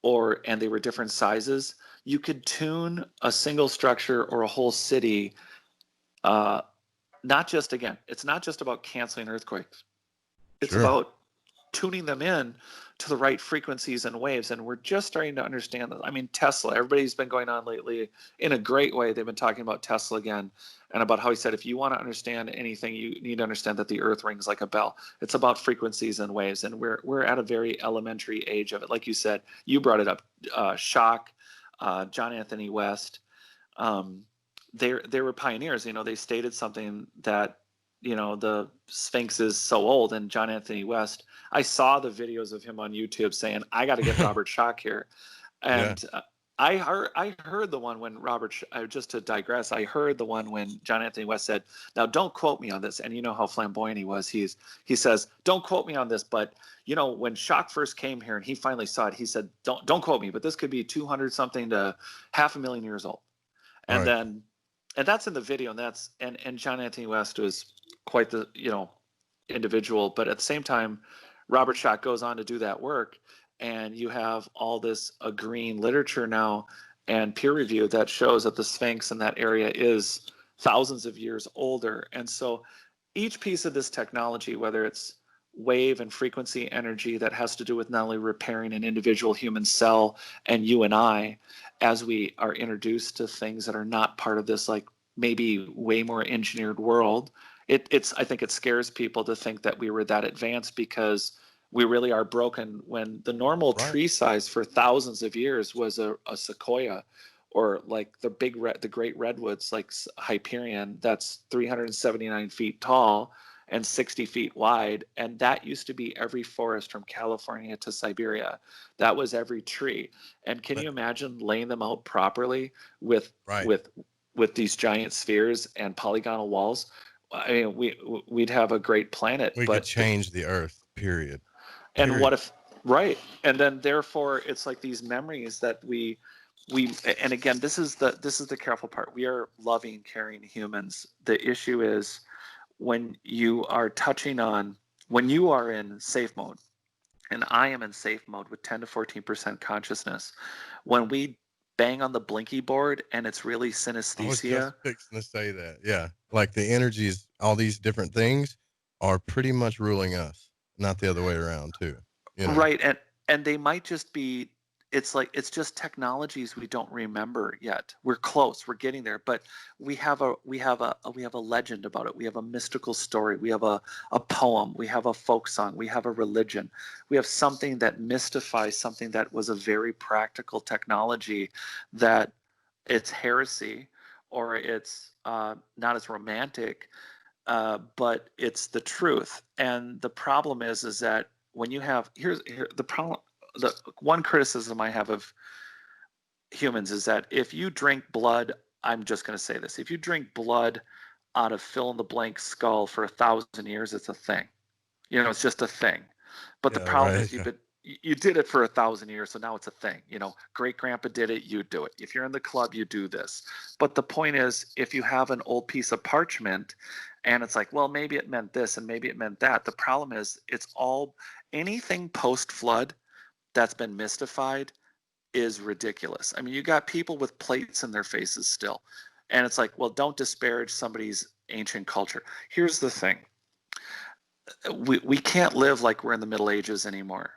and they were different sizes, you could tune a single structure or a whole city. It's not just about canceling earthquakes. It's about tuning them in to the right frequencies and waves. And we're just starting to understand that. I mean, Tesla, everybody's been going on lately in a great way. They've been talking about Tesla again and about how he said, if you want to understand anything, you need to understand that the earth rings like a bell. It's about frequencies and waves. And we're at a very elementary age of it. Like you said, you brought it up, Shock, John Anthony West. They were pioneers. They stated something that, the Sphinx is so old. And John Anthony West, I saw the videos of him on YouTube saying, I got to get Robert Schoch here. And I heard the one when just to digress, I heard the one when John Anthony West said, now don't quote me on this. And you know how flamboyant he was. He says, don't quote me on this. But, when Schoch first came here and he finally saw it, he said, don't quote me, but this could be 200 something to 500,000 years old. And then, and that's in the video, and John Anthony West was quite the, individual. But at the same time, Robert Schoch goes on to do that work. And you have all this agreeing literature now and peer review that shows that the Sphinx in that area is thousands of years older. And so each piece of this technology, whether it's wave and frequency energy that has to do with not only repairing an individual human cell and you and I, as we are introduced to things that are not part of this, like maybe way more engineered world, I think it scares people to think that we were that advanced, because we really are broken when the normal tree size for thousands of years was a sequoia, or like the great redwoods like Hyperion, that's 379 feet tall and 60 feet wide. And that used to be every forest from California to Siberia. That was every tree. And can you imagine laying them out properly with these giant spheres and polygonal walls? I mean, we'd have a great planet. We could change the earth, period. And what if, and then therefore it's like these memories that we, and again, this is the careful part. We are loving, caring humans. The issue is when you are when you are in safe mode, and I am in safe mode with 10 to 14% consciousness, when we bang on the blinky board and it's really synesthesia. I was just fixing to say that. Yeah. Like the energies, all these different things are pretty much ruling us, not the other way around too. Right. And they might just be, it's just technologies we don't remember yet. We're close, we're getting there, but we have a legend about it. We have a mystical story. We have a poem. We have a folk song. We have a religion. We have something that mystifies something that was a very practical technology, that it's heresy or it's not as romantic, but it's the truth. And the problem is that when you have, here's the problem. The one criticism I have of humans is that if you drink blood, I'm just going to say this, if you drink blood out of fill in the blank skull for 1,000 years, it's a thing. It's just a thing. But the problem is you did it for 1,000 years, so now it's a thing. Great grandpa did it, you do it. If you're in the club, you do this. But the point is, if you have an old piece of parchment and it's like, well, maybe it meant this and maybe it meant that. The problem is it's all, anything post-flood that's been mystified is ridiculous. I mean, you got people with plates in their faces still. And it's like, well, don't disparage somebody's ancient culture. Here's the thing. We can't live like we're in the Middle Ages anymore.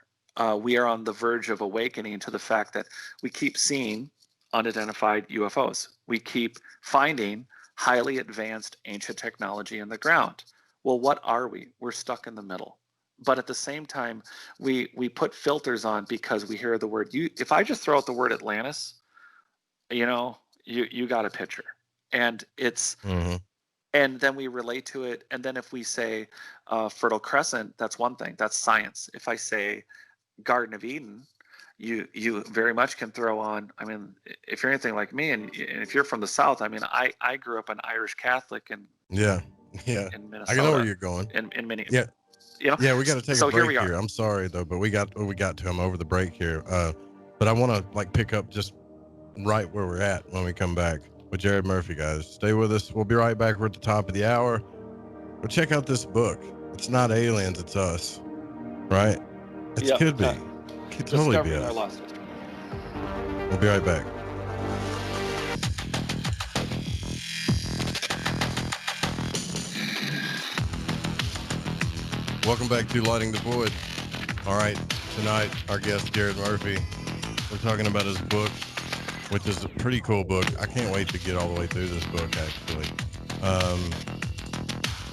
We are on the verge of awakening to the fact that we keep seeing unidentified UFOs. We keep finding highly advanced ancient technology in the ground. Well, what are we? We're stuck in the middle. But at the same time, we put filters on because we hear the word. If I just throw out the word Atlantis, you got a picture, and it's and then we relate to it. And then if we say Fertile Crescent, that's one thing. That's science. If I say Garden of Eden, you very much can throw on. I mean, if you're anything like me, and if you're from the South, I mean, I grew up an Irish Catholic, and yeah, in Minnesota. I know where you're going. In Minnesota. Yeah. You know? Yeah, we got to take so a break here. We are. here. I'm sorry though, but we got to him over the break here. But I want to like pick up just right where we're at when we come back with Jarrod Murphy, guys. Stay with us. We'll be right back. We're at the top of the hour. But check out this book. It's not aliens, it's us. Right? It could be. It could totally be us. Our lost history. We'll be right back. Welcome back to Lighting the Void. All right, tonight our guest Jarrod Murphy. We're talking about his book, which is a pretty cool book. I can't wait to get all the way through this book. Actually,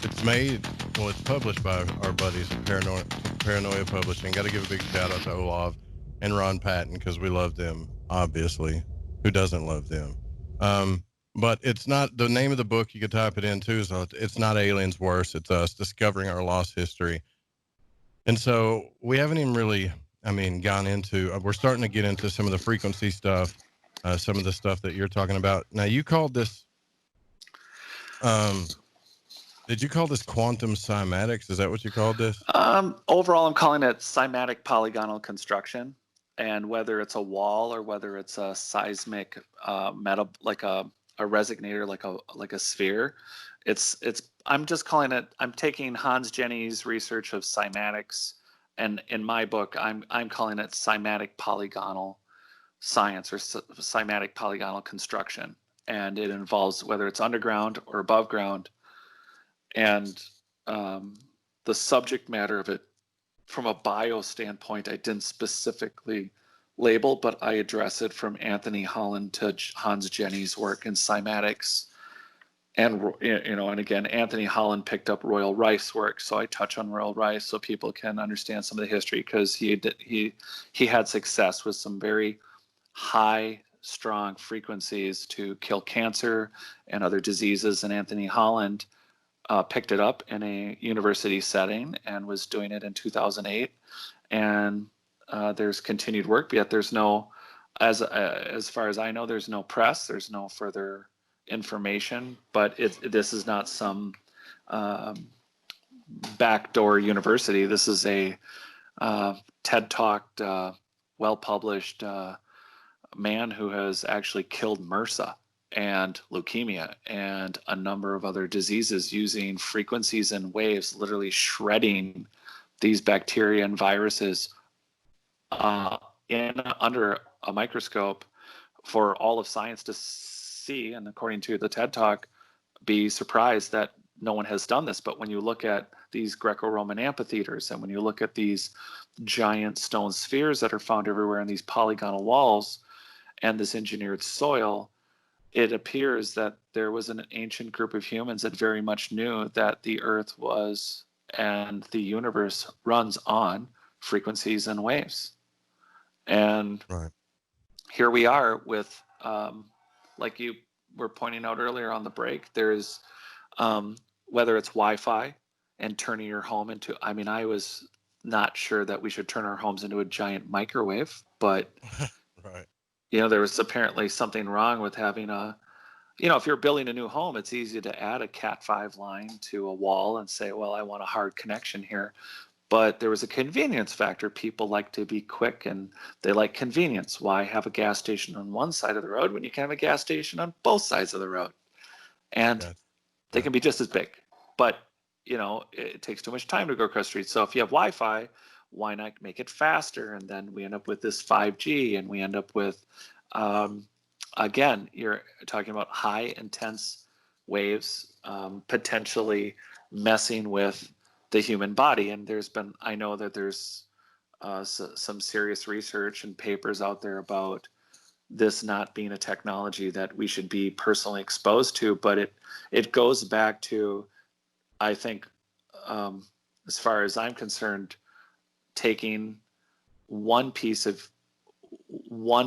it's published by our buddies at Paranoia Publishing. Got to give a big shout out to Olav and Ron Patton because we love them. Obviously, who doesn't love them? But it's not the name of the book. You could type it in too. So it's not aliens, worse. It's us discovering our lost history. And so we haven't even really, gone into. We're starting to get into some of the frequency stuff, some of the stuff that you're talking about. Now, you called this. Did you call this quantum cymatics? Is that what you called this? Overall, I'm calling it cymatic polygonal construction, and whether it's a wall or whether it's a seismic like a resonator, like a sphere, it's. I'm just calling it. I'm taking Hans Jenny's research of cymatics, and in my book, I'm calling it cymatic polygonal science or cymatic polygonal construction, and it involves whether it's underground or above ground, and the subject matter of it from a bio standpoint, I didn't specifically label, but I address it from Anthony Holland to Hans Jenny's work in cymatics. And, and again, Anthony Holland picked up Royal Rice's work, so I touch on Royal Rice so people can understand some of the history, because he had success with some very high, strong frequencies to kill cancer and other diseases. And Anthony Holland picked it up in a university setting and was doing it in 2008. And there's continued work, yet there's no, as far as I know, there's no press, there's no further information, but this is not some backdoor university. This is a TED Talked, well-published man who has actually killed MRSA and leukemia and a number of other diseases using frequencies and waves, literally shredding these bacteria and viruses under a microscope for all of science to see, and according to the TED Talk, be surprised that no one has done this. But when you look at these Greco-Roman amphitheaters, and when you look at these giant stone spheres that are found everywhere in these polygonal walls and this engineered soil, it appears that there was an ancient group of humans that very much knew that the earth was and the universe runs on frequencies and waves. And here we are with, like you were pointing out earlier on the break, there's whether it's Wi-Fi and turning your home into, I was not sure that we should turn our homes into a giant microwave, but there was apparently something wrong with having if you're building a new home, it's easy to add a Cat5 line to a wall and say, well, I want a hard connection here. But there was a convenience factor. People like to be quick and they like convenience. Why have a gas station on one side of the road when you can have a gas station on both sides of the road? And they can be just as big. But, it takes too much time to go across the street. So if you have Wi-Fi, why not make it faster? And then we end up with this 5G, and we end up with, again, you're talking about high intense waves, potentially messing with the human body. And I know that there's some serious research and papers out there about this not being a technology that we should be personally exposed to, but it goes back to, I think, as far as I'm concerned, taking one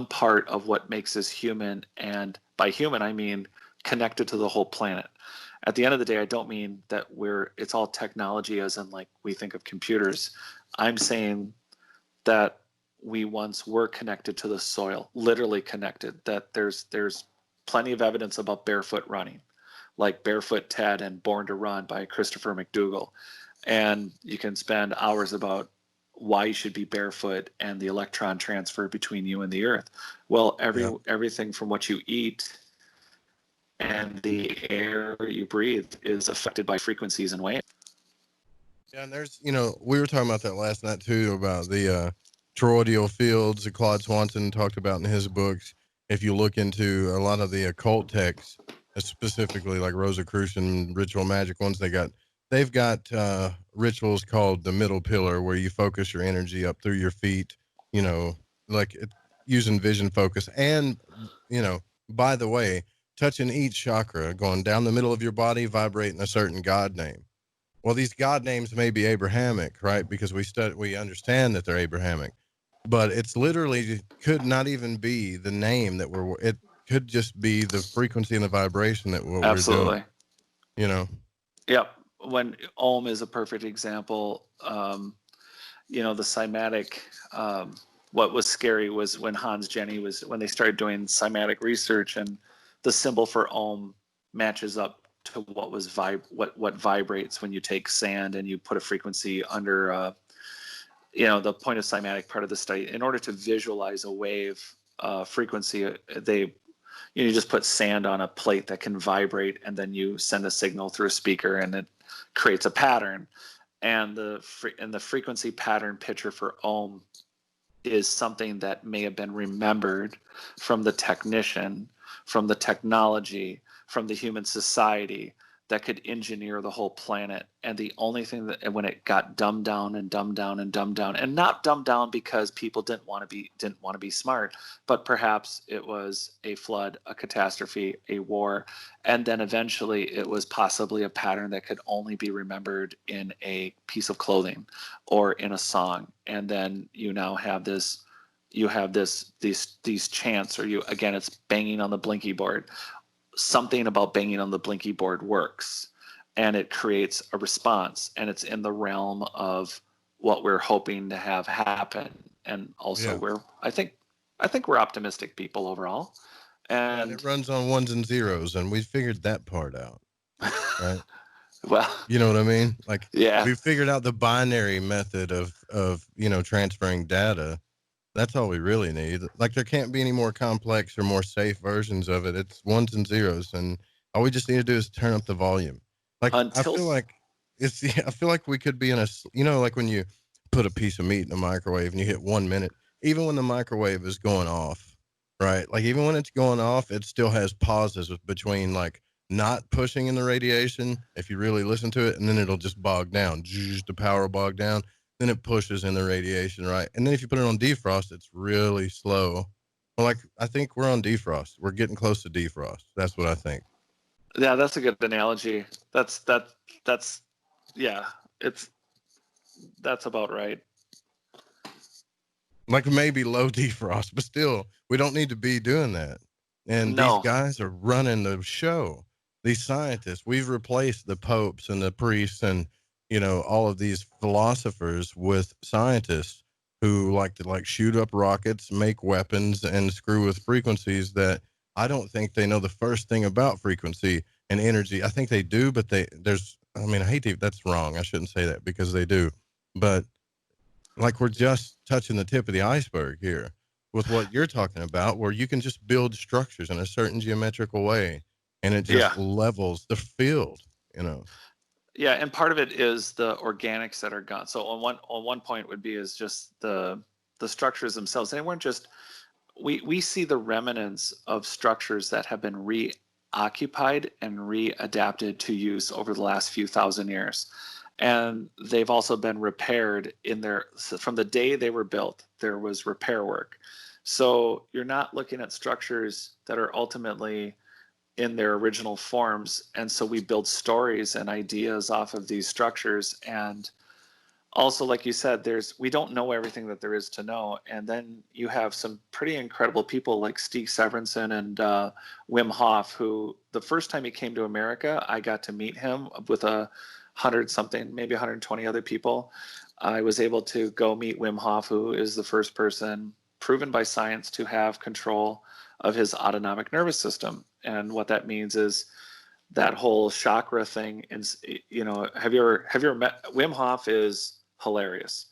part of what makes us human and by human, I mean connected to the whole planet. At the end of the day, I don't mean that it's all technology as in like we think of computers. I'm saying that we once were connected to the soil, literally connected, that there's plenty of evidence about barefoot running, like Barefoot Ted and Born to Run by Christopher McDougall. And you can spend hours about why you should be barefoot and the electron transfer between you and the earth. Well, everything from what you eat and the air you breathe is affected by frequencies and waves. Yeah, and there's, we were talking about that last night too, about the toroidal fields that Claude Swanson talked about in his books. If you look into a lot of the occult texts, specifically like Rosicrucian ritual magic ones, they've got rituals called the middle pillar, where you focus your energy up through your feet, using vision focus. And, by the way, touching each chakra, going down the middle of your body, vibrating a certain God name. Well, these God names may be Abrahamic, right? Because we understand that they're Abrahamic, but it's literally could not even be the name it could just be the frequency and the vibration that we're doing. Yep. When Om is a perfect example. The cymatic, what was scary was when Hans Jenny when they started doing cymatic research, and the symbol for Om matches up to what was what vibrates when you take sand and you put a frequency under, the point of cymatic part of the study. In order to visualize a wave frequency, you just put sand on a plate that can vibrate, and then you send a signal through a speaker, and it creates a pattern. And the frequency pattern picture for Om is something that may have been remembered from the technician, from the technology, from the human society that could engineer the whole planet. And the only thing that, when it got dumbed down and dumbed down and dumbed down, and not dumbed down because people didn't want to be smart, but perhaps it was a flood, a catastrophe, a war, and then eventually it was possibly a pattern that could only be remembered in a piece of clothing or in a song. And then you now have these chants, or it's banging on the blinky board. Something about banging on the blinky board works, and it creates a response, and it's in the realm of what we're hoping to have happen. And also I think we're optimistic people overall, and it runs on ones and zeros, and we figured that part out, right? Well, you know what I mean? We figured out the binary method of transferring data. That's all we really need. There can't be any more complex or more safe versions of it. It's ones and zeros, and all we just need to do is turn up the volume. I feel like we could be in like when you put a piece of meat in a microwave and you hit 1 minute, even when the microwave is going off, right? Even when it's going off, it still has pauses between not pushing in the radiation, if you really listen to it, and then it'll just bog down, the power will bog down. Then it pushes in the radiation, right? And then if you put it on defrost, it's really slow. Well, I think we're on defrost. We're getting close to defrost. That's what I think. Yeah, that's a good analogy. That's about right. Maybe low defrost, but still, we don't need to be doing that. And these guys are running the show. These scientists, we've replaced the popes and the priests and all of these philosophers with scientists who like to shoot up rockets, make weapons, and screw with frequencies that I don't think they know the first thing about frequency and energy. I think they do, but that's wrong. I shouldn't say that, because they do. But we're just touching the tip of the iceberg here with what you're talking about, where you can just build structures in a certain geometrical way, and it just levels the field, Yeah, and part of it is the organics that are gone. So on one point would be is just the structures themselves. They weren't just we see the remnants of structures that have been reoccupied and readapted to use over the last few thousand years. And they've also been repaired from the day they were built, there was repair work. So you're not looking at structures that are ultimately in their original forms. And so we build stories and ideas off of these structures. And also, like you said, we don't know everything that there is to know. And then you have some pretty incredible people like Stig Severinsen and Wim Hof, who the first time he came to America, I got to meet him with 100-something, maybe 120 other people. I was able to go meet Wim Hof, who is the first person proven by science to have control of his autonomic nervous system. And what that means is that whole chakra thing. And, you know, have you ever met Wim Hof? Is hilarious.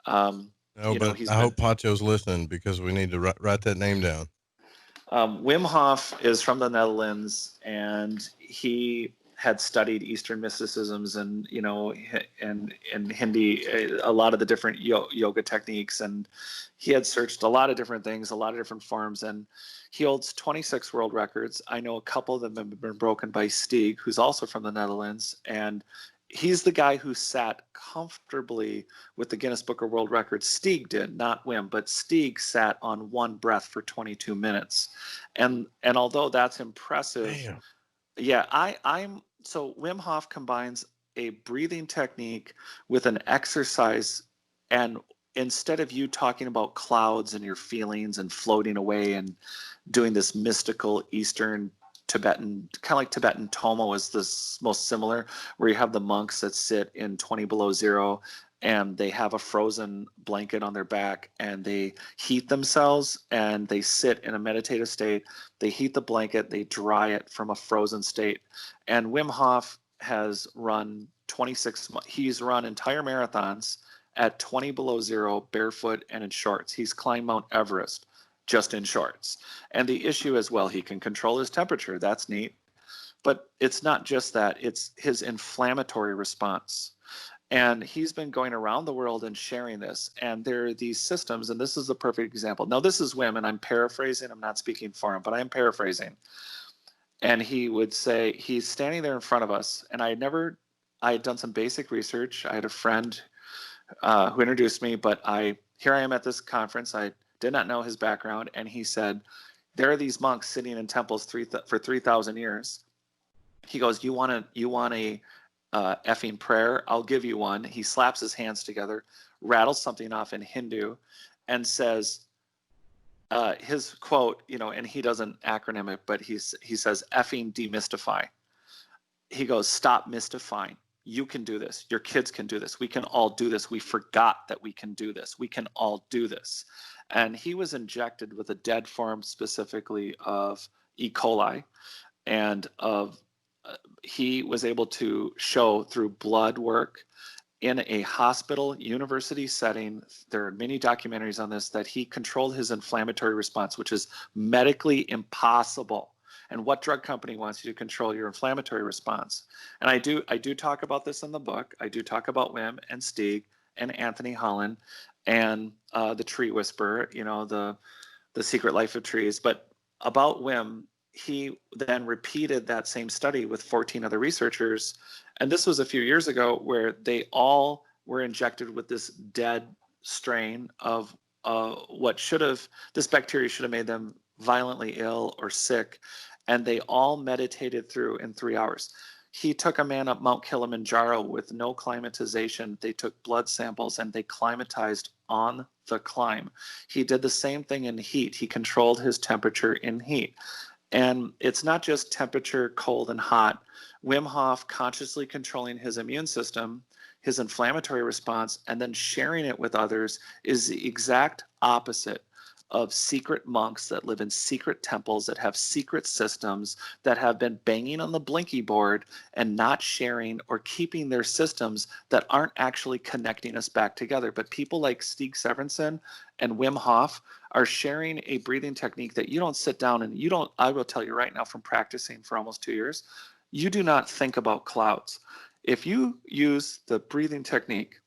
No, but I hope Pacho's listening, because we need to write that name down. Wim Hof is from the Netherlands, and he had studied Eastern mysticisms and, you know, and Hindi, a lot of the different yoga techniques. And he had searched a lot of different things, a lot of different forms. And he holds 26 world records. I know a couple of them have been broken by Stig, who's also from the Netherlands. And he's the guy who sat comfortably with the Guinness Book of World Records. Stig did, not Wim, but Stig sat on one breath for 22 minutes. And although that's impressive, Damn. yeah, so Wim Hof combines a breathing technique with an exercise, and instead of you talking about clouds and your feelings and floating away and doing this mystical Eastern Tibetan, kind of like Tibetan Tomo is this most similar, where you have the monks that sit in 20 below zero and they have a frozen blanket on their back and they heat themselves and they sit in a meditative state. They heat the blanket, they dry it from a frozen state. And Wim Hof has run 26, he's run entire marathons at 20 below zero, barefoot and in shorts. He's climbed Mount Everest just in shorts. And the issue is, well, he can control his temperature. That's neat. But it's not just that, it's his inflammatory response. And he's been going around the world and sharing this. And there are these systems, and this is the perfect example. Now, this is Wim, and I'm paraphrasing. I'm not speaking for him, but I'm paraphrasing. And he would say, he's standing there in front of us. And I had done some basic research. I had a friend who introduced me, but here I am at this conference. I did not know his background. And he said, there are these monks sitting in temples for 3,000 years. He goes, you want a effing prayer? I'll give you one. He slaps his hands together, rattles something off in Hindu, and says, his quote, you know, and he doesn't acronym it, but he says, effing demystify. He goes, stop mystifying. You can do this. Your kids can do this. We can all do this. We forgot that we can do this. We can all do this. And he was injected with a dead form, specifically of E. coli, and he was able to show through blood work in a hospital university setting, there are many documentaries on this, that he controlled his inflammatory response, which is medically impossible. And what drug company wants you to control your inflammatory response? And I do talk about this in the book. I do talk about Wim and Stig and Anthony Holland and the Tree Whisperer, you know, the Secret Life of Trees. But about Wim, he then repeated that same study with 14 other researchers. And this was a few years ago, where they all were injected with this dead strain of this bacteria should have made them violently ill or sick. And they all meditated through in 3 hours. He took a man up Mount Kilimanjaro with no climatization. They took blood samples and they climatized on the climb. He did the same thing in heat. He controlled his temperature in heat. And it's not just temperature, cold and hot. Wim Hof consciously controlling his immune system, his inflammatory response, and then sharing it with others is the exact opposite of secret monks that live in secret temples, that have secret systems, that have been banging on the blinky board and not sharing or keeping their systems that aren't actually connecting us back together. But people like Stig Severinsen and Wim Hof are sharing a breathing technique that you don't sit down and I will tell you right now, from practicing for almost 2 years, you do not think about clouds. If you use the breathing technique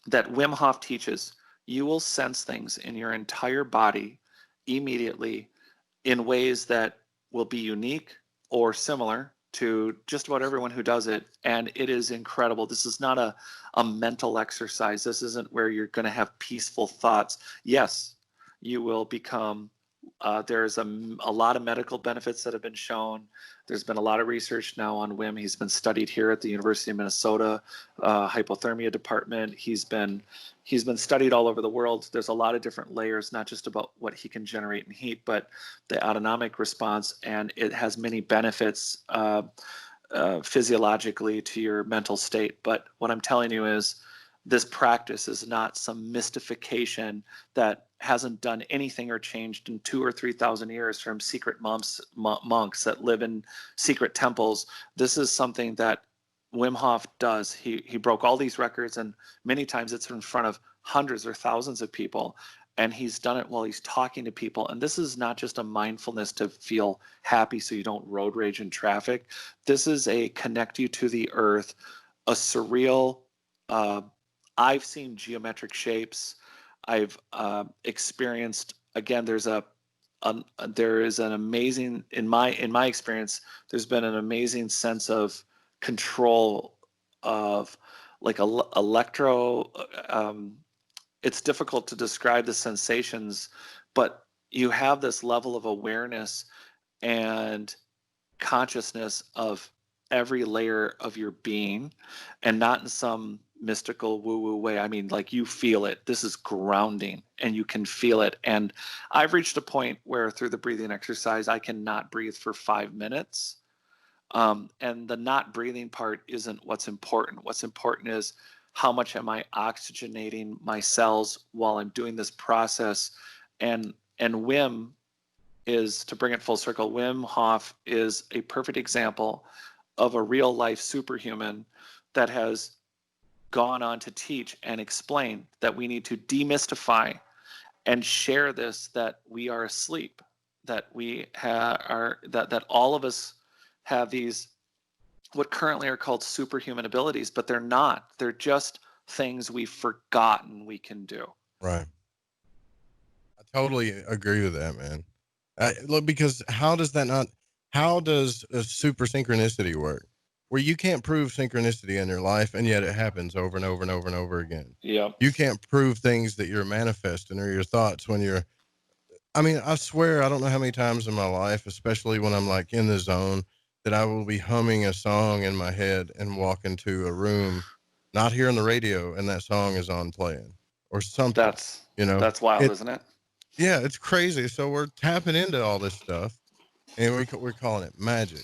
that Wim Hof teaches, you will sense things in your entire body immediately in ways that will be unique or similar to just about everyone who does it. And it is incredible. This is not a mental exercise. This isn't where you're going to have peaceful thoughts. Yes, you will become There's a lot of medical benefits that have been shown. There's been a lot of research now on Wim. He's been studied here at the University of Minnesota hypothermia department. He's been studied all over the world. There's a lot of different layers, not just about what he can generate in heat, but the autonomic response, and it has many benefits physiologically to your mental state. But what I'm telling you is, this practice is not some mystification that hasn't done anything or changed in 2,000 or 3,000 years from secret monks that live in secret temples. This is something that Wim Hof does. He broke all these records, and many times it's in front of hundreds or thousands of people. And he's done it while he's talking to people. And this is not just a mindfulness to feel happy so you don't road rage in traffic. This is a connect you to the earth, a surreal, I've seen geometric shapes. I've experienced, again, there is an amazing, in my experience, there's been an amazing sense of control of like electro, it's difficult to describe the sensations, but you have this level of awareness and consciousness of every layer of your being, and not in some mystical woo-woo way. I mean, like, you feel it. This is grounding, and you can feel it. And I've reached a point where through the breathing exercise, I cannot breathe for 5 minutes. And the not breathing part isn't what's important. What's important is how much am I oxygenating my cells while I'm doing this process. And Wim is, to bring it full circle, Wim Hof is a perfect example of a real life superhuman that has gone on to teach and explain that we need to demystify and share this, that we are asleep, that we that all of us have these what currently are called superhuman abilities, but they're not. They're just things we've forgotten we can do. Right. I totally agree with that, man. Look, because how does a super synchronicity work? Where you can't prove synchronicity in your life, and yet it happens over and over and over and over again. Yeah. You can't prove things that you're manifesting or your thoughts when I swear, I don't know how many times in my life, especially when I'm like in the zone, that I will be humming a song in my head and walk into a room, not hearing the radio, and that song is on playing or something. That's wild, isn't it? Yeah, it's crazy. So we're tapping into all this stuff, and we're calling it magic.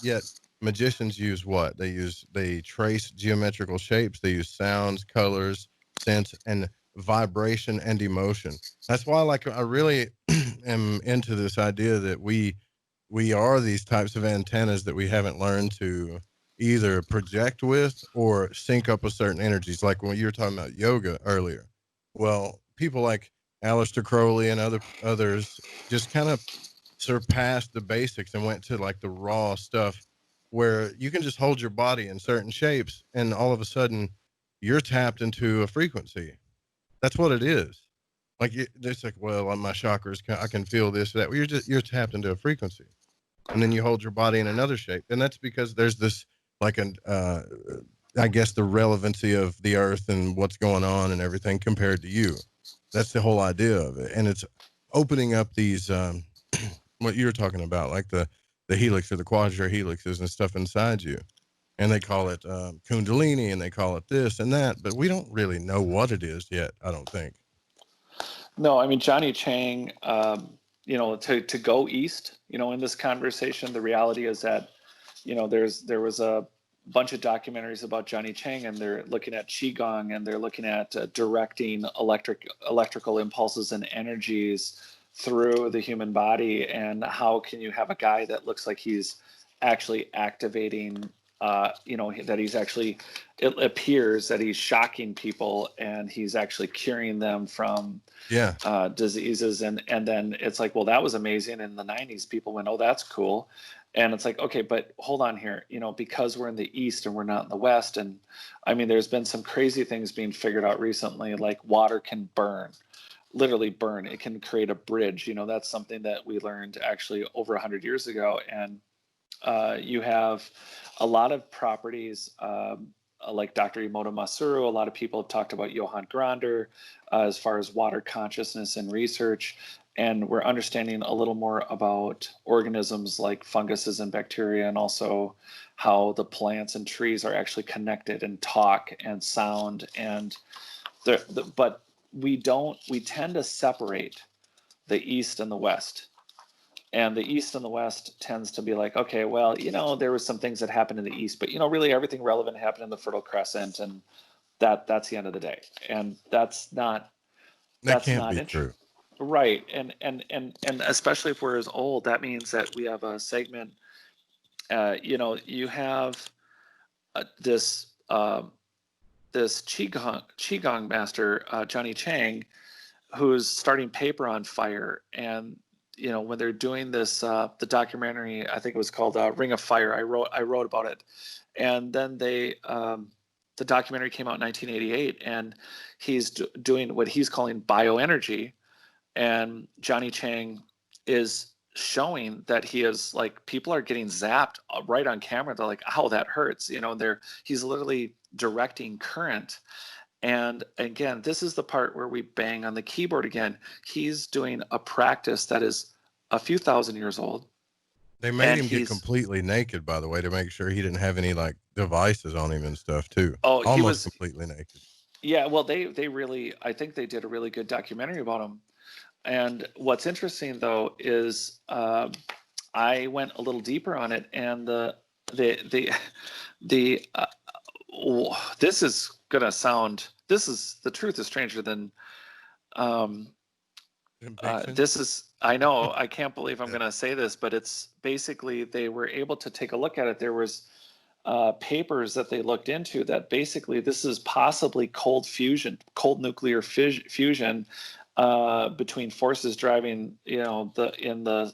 Yet magicians use what? They trace geometrical shapes. They use sounds, colors, sense, and vibration and emotion. That's why, I really am into this idea that we are these types of antennas that we haven't learned to either project with or sync up with certain energies. Like when you were talking about yoga earlier. Well, people like Aleister Crowley and others just kind of surpassed the basics and went to like the raw stuff where you can just hold your body in certain shapes, and all of a sudden you're tapped into a frequency. That's what it is. Like, it's like, well, on my chakras, I can feel this, that. Well, you're tapped into a frequency, and then you hold your body in another shape. And that's because there's this, I guess, the relevancy of the earth and what's going on and everything compared to you. That's the whole idea of it. And it's opening up these, what you're talking about, like the helix or the quadra helixes and stuff inside you. And they call it Kundalini, and they call it this and that, but we don't really know what it is yet, I don't think. No, I mean, Johnny Chang, to go east, in this conversation, the reality is that, there was a bunch of documentaries about Johnny Chang, and they're looking at Qigong, and they're looking at directing electrical impulses and energies through the human body. And how can you have a guy that looks like he's actually activating, that he's actually, it appears that he's shocking people and he's actually curing them from diseases. And then it's like, well, that was amazing. In the 90s, people went, oh, that's cool. And it's like, okay, but hold on here, because we're in the East and we're not in the West. And I mean, there's been some crazy things being figured out recently, like water can burn, literally burn. It can create a bridge. That's something that we learned actually over 100 years ago. And you have a lot of properties, like Dr. Emoto Masuru. A lot of people have talked about Johann Grander as far as water consciousness and research. and we're understanding a little more about organisms like funguses and bacteria, and also how the plants and trees are actually connected and talk and sound. And but we tend to separate the East and the West. And the East and the West tends to be like, okay, well, there was some things that happened in the East, but really everything relevant happened in the Fertile Crescent, and that's the end of the day. And that can't be true. Right. And especially if we're as old, that means that we have a segment, you have this Qigong master, Johnny Chang, who's starting paper on fire. And, when they're doing this, the documentary, I think it was called Ring of Fire. I wrote about it. And then the documentary came out in 1988, and he's doing what he's calling bioenergy. And Johnny Chang is showing that he is like, people are getting zapped right on camera. They're like, "Ow, that hurts." He's literally directing current. And again, this is the part where we bang on the keyboard again. He's doing a practice that is a few thousand years old. They made him get completely naked, by the way, to make sure he didn't have any like devices on him and stuff too. Oh, almost he was completely naked. Yeah, well, they really, I think they did a really good documentary about him. And what's interesting though is I went a little deeper on it, and this is gonna sound. The truth is stranger than. This is. I know. I can't believe I'm gonna say this, but it's basically they were able to take a look at it. There was papers that they looked into that basically this is possibly cold nuclear fusion. Between forces driving, the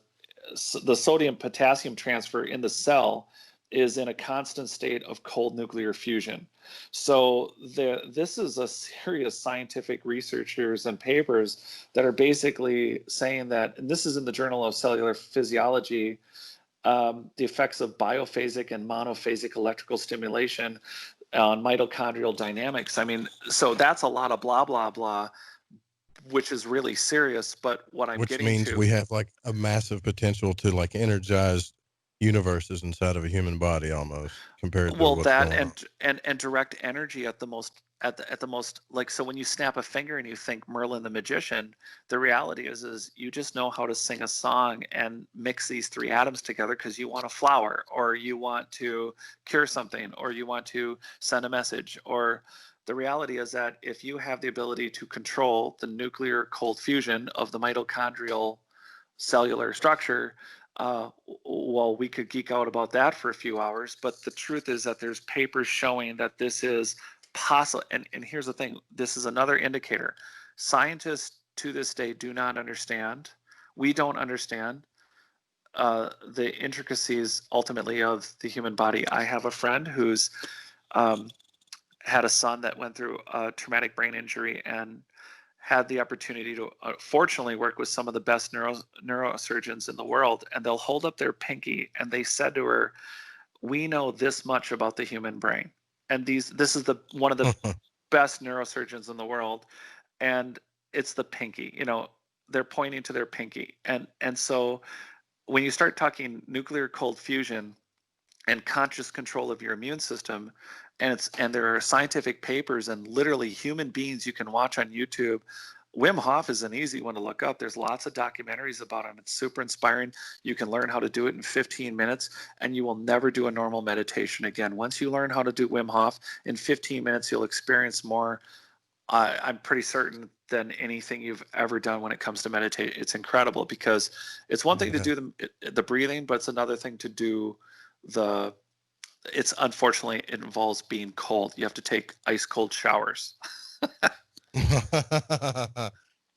sodium potassium transfer in the cell is in a constant state of cold nuclear fusion. So this is a serious scientific researchers and papers that are basically saying that, and this is in the Journal of Cellular Physiology, the effects of biphasic and monophasic electrical stimulation on mitochondrial dynamics. I mean, so that's a lot of blah, blah, blah, which is really serious. But what I'm getting to, which means we have like a massive potential to like energize universes inside of a human body almost compared to what's that going on. and direct energy at the most like, so when you snap a finger and you think Merlin the magician, the reality is you just know how to sing a song and mix these three atoms together because you want a flower, or you want to cure something, or you want to send a message. Or the reality is that if you have the ability to control the nuclear cold fusion of the mitochondrial cellular structure, well, we could geek out about that for a few hours. But the truth is that there's papers showing that this is possible. And here's the thing. This is another indicator. Scientists to this day do not understand. We don't understand the intricacies ultimately of the human body. I have a friend who's had a son that went through a traumatic brain injury and had the opportunity to fortunately work with some of the best neurosurgeons in the world. And they'll hold up their pinky and they said to her, "We know this much about the human brain." And this is one of the best neurosurgeons in the world. And it's the pinky, they're pointing to their pinky. And so when you start talking nuclear cold fusion and conscious control of your immune system, and there are scientific papers and literally human beings you can watch on YouTube. Wim Hof is an easy one to look up. There's lots of documentaries about him. It's super inspiring. You can learn how to do it in 15 minutes, and you will never do a normal meditation again. Once you learn how to do Wim Hof, in 15 minutes, you'll experience more, I'm pretty certain, than anything you've ever done when it comes to meditate. It's incredible because it's one thing to do the breathing, but it's another thing to do unfortunately, it involves being cold. You have to take ice cold showers. Well,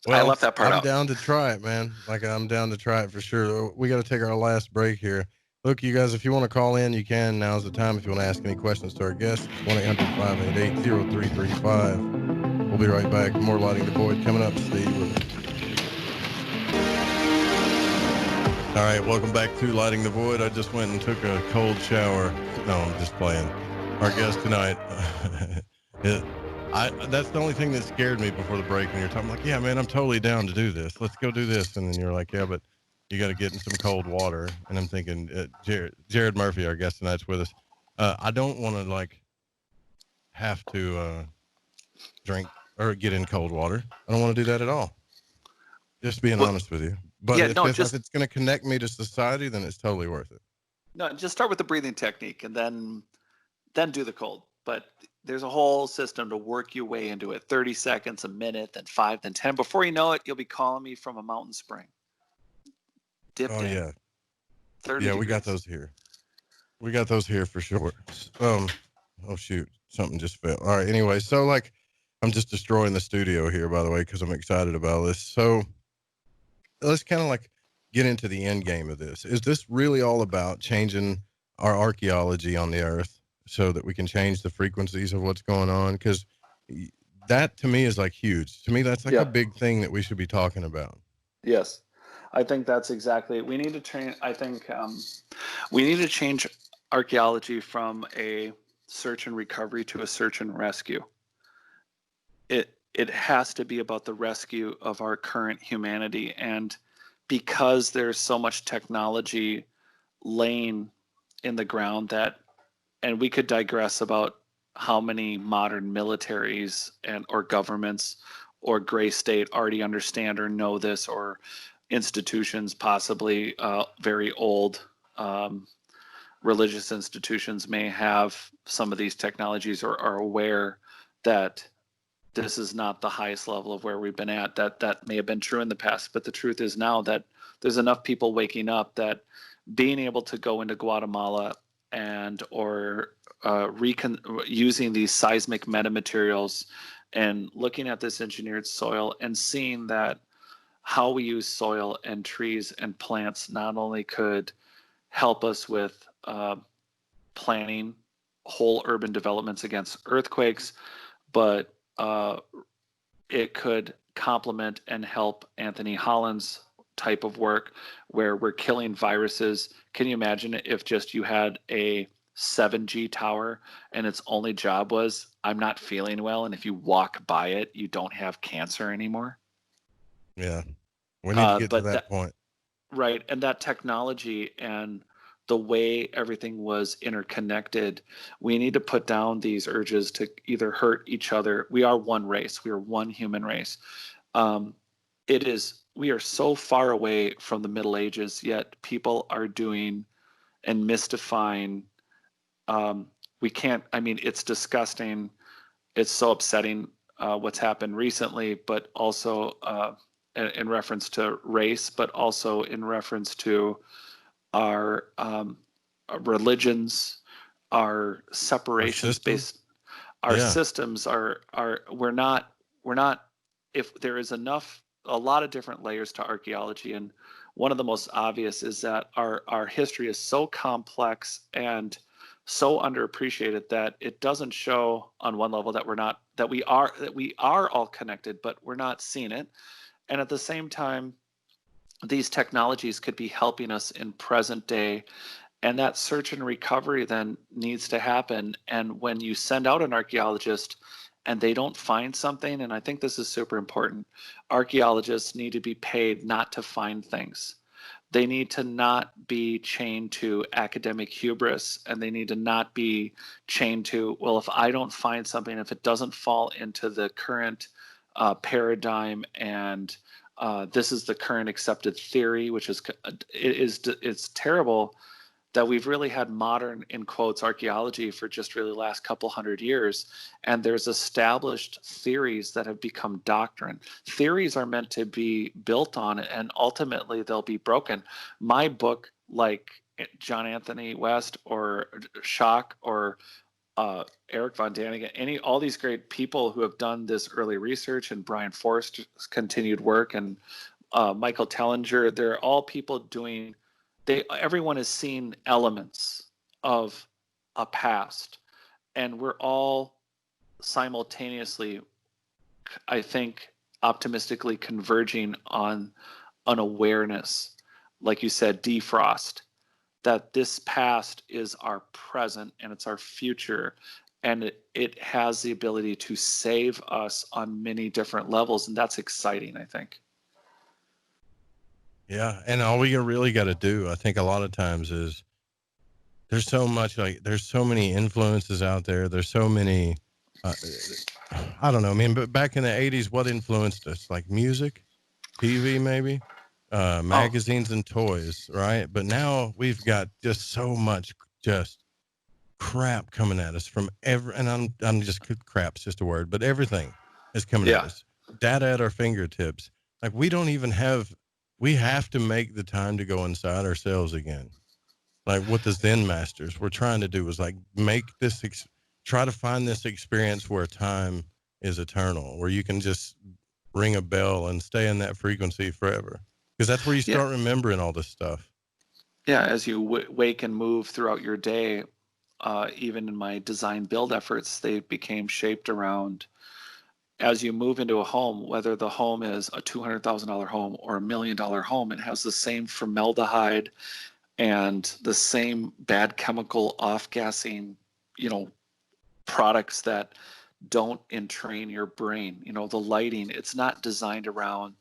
I left that part out. I'm down to try it, man. Like, I'm down to try it for sure. We got to take our last break here. Look, you guys, if you want to call in, you can. Now's the time. If you want to ask any questions to our guests, 1-800-588-0335. We'll be right back. More Lighting the Void coming up. Stay with us. All right, welcome back to Lighting the Void. I just went and took a cold shower. No, I'm just playing. Our guest tonight, That's the only thing that scared me before the break. When you're talking, like, yeah, man, I'm totally down to do this. Let's go do this. And then you're like, yeah, but you got to get in some cold water. And I'm thinking, Jarrod Murphy, our guest tonight's with us. I don't want to like have to drink or get in cold water. I don't want to do that at all. Just being honest with you. But if it's going to connect me to society, then it's totally worth it. No, just start with the breathing technique and then do the cold. But there's a whole system to work your way into it. 30 seconds, a minute, then 5, then 10. Before you know it, you'll be calling me from a mountain spring. Dipped in. Yeah. 30 yeah, degrees. We got those here. We got those here for sure. Oh shoot, something just fell. All right, anyway, so like I'm just destroying the studio here, by the way, because I'm excited about this. So let's kind of like get into the end game of this. Is this really all about changing our archaeology on the earth so that we can change the frequencies of what's going on? Because that to me is like huge. To me, that's like a big thing that we should be talking about. Yes, I think that's exactly. We need to train. I think we need to change archaeology from a search and recovery to a search and rescue. It has to be about the rescue of our current humanity, and because there's so much technology laying in the ground and we could digress about how many modern militaries or governments or gray state already understand or know this, or institutions, possibly very old religious institutions may have some of these technologies or are aware that this is not the highest level of where we've been at. That may have been true in the past, but the truth is now that there's enough people waking up that being able to go into Guatemala or using these seismic metamaterials and looking at this engineered soil and seeing that how we use soil and trees and plants not only could help us with planning whole urban developments against earthquakes, but it could complement and help Anthony Holland's type of work where we're killing viruses. Can you imagine if just you had a 7G tower and its only job was, I'm not feeling well, and if you walk by it, you don't have cancer anymore? Yeah, we need to get to that point. Right, and that technology and the way everything was interconnected, we need to put down these urges to either hurt each other. We are one race. We are one human race. We are so far away from the Middle Ages, yet people are doing and mystifying. It's disgusting. It's so upsetting what's happened recently, but also in reference to race, but also in reference to our religions, our separations based, our systems we're not, if there is a lot of different layers to archaeology. And one of the most obvious is that our history is so complex and so underappreciated that it doesn't show on one level that we are all connected, but we're not seeing it. And at the same time, these technologies could be helping us in present day, and that search and recovery then needs to happen. And when you send out an archaeologist and they don't find something, and I think this is super important, archaeologists need to be paid not to find things. They need to not be chained to academic hubris, and they need to not be chained to, well, if I don't find something, if it doesn't fall into the current paradigm and this is the current accepted theory, which it's terrible that we've really had modern, in quotes, archaeology for just really the last couple hundred years. And there's established theories that have become doctrine. Theories are meant to be built on, and ultimately they'll be broken. My book, like John Anthony West or Schock or Eric von Daniken, all these great people who have done this early research, and Brian Forrest's continued work, and Michael Tellinger, they're all people doing, everyone has seen elements of a past, and we're all simultaneously, I think, optimistically converging on an awareness, like you said, defrost, that this past is our present and it's our future. and it has the ability to save us on many different levels, and that's exciting, I think. Yeah, and all we really got to do, I think, a lot of times is there's so much, like there's so many influences out there. There's so many, I don't know. I mean, but back in the '80s, what influenced us? Like music, TV, maybe, magazines and toys, right? But now we've got just so much just crap coming at us from and I'm just crap's just a word, but everything is coming at us. Data at our fingertips. Like we have to make the time to go inside ourselves again. Like what the Zen masters were trying to do was like make this, try to find this experience where time is eternal, where you can just ring a bell and stay in that frequency forever. Because that's where you start remembering all this stuff. Yeah, as you wake and move throughout your day, even in my design build efforts, they became shaped around, as you move into a home, whether the home is a $200,000 home or $1 million home, it has the same formaldehyde and the same bad chemical off-gassing, products that don't entrain your brain. The lighting, it's not designed around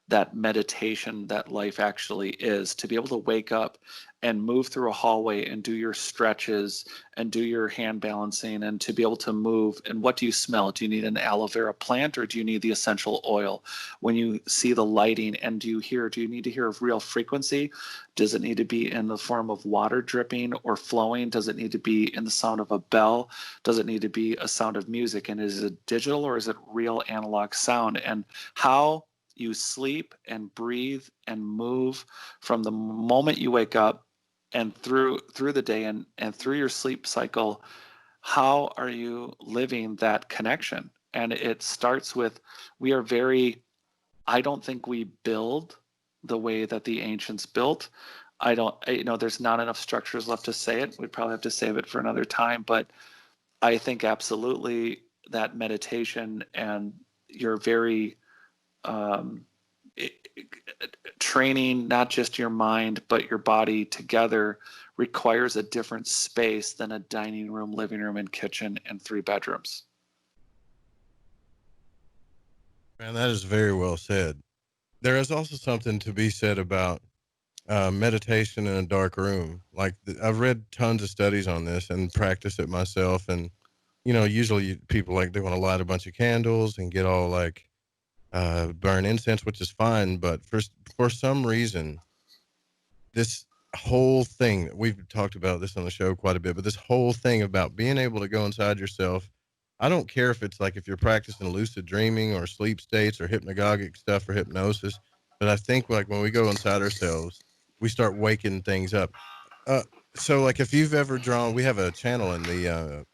that meditation that life actually is. To be able to wake up and move through a hallway and do your stretches and do your hand balancing, and to be able to move. And what do you smell? Do you need an aloe vera plant, or do you need the essential oil? When you see the lighting, and do you need to hear a real frequency? Does it need to be in the form of water dripping or flowing? Does it need to be in the sound of a bell? Does it need to be a sound of music? And is it digital or is it real analog sound? And how you sleep and breathe and move from the moment you wake up and through the day and through your sleep cycle, how are you living that connection? And it starts with, I don't think we build the way that the ancients built. There's not enough structures left to say it. We'd probably have to save it for another time, but I think absolutely that meditation and your very training not just your mind but your body together requires a different space than a dining room, living room, and kitchen and 3 bedrooms. Man, that is very well said. There is also something to be said about meditation in a dark room. Like I've read tons of studies on this and practice it myself, and usually people they want to light a bunch of candles and get all burn incense, which is fine, but for some reason, this whole thing, we've talked about this on the show quite a bit, but this whole thing about being able to go inside yourself, I don't care if it's if you're practicing lucid dreaming or sleep states or hypnagogic stuff or hypnosis, but I think when we go inside ourselves, we start waking things up. So if you've ever drawn, we have a channel in the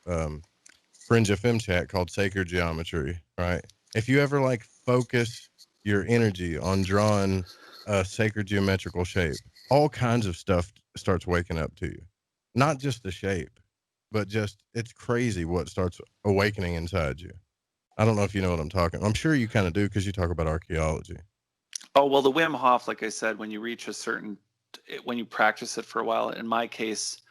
Fringe FM chat called Sacred Geometry, right? If you ever focus your energy on drawing a sacred geometrical shape, all kinds of stuff starts waking up to you. Not just the shape, but just, it's crazy what starts awakening inside you. I don't know if you know what I'm talking. I'm sure you kind of do because you talk about archaeology. Oh, well, the Wim Hof, like I said, when you reach when you practice it for a while, in my case,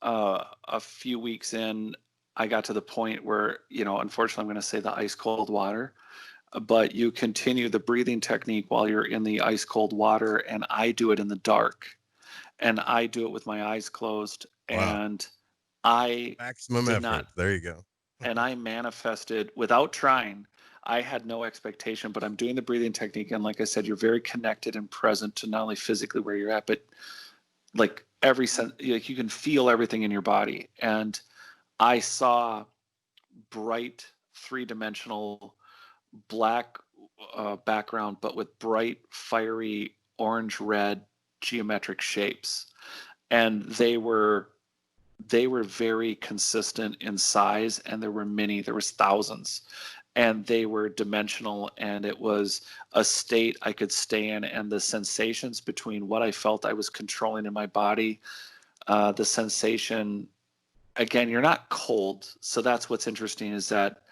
a few weeks in, I got to the point where, unfortunately, I'm going to say the ice cold water, but you continue the breathing technique while you're in the ice cold water. And I do it in the dark, and I do it with my eyes closed. Wow. And I maximum effort. There you go. And I manifested without trying. I had no expectation, but I'm doing the breathing technique. And like I said, you're very connected and present to not only physically where you're at, but every sense, you can feel everything in your body. And I saw bright 3-dimensional black background, but with bright, fiery, orange-red geometric shapes. And they were very consistent in size, and there was thousands, and they were dimensional, and it was a state I could stay in. And the sensations between what I felt I was controlling in my body, the sensation, again, you're not cold. So that's what's interesting, is that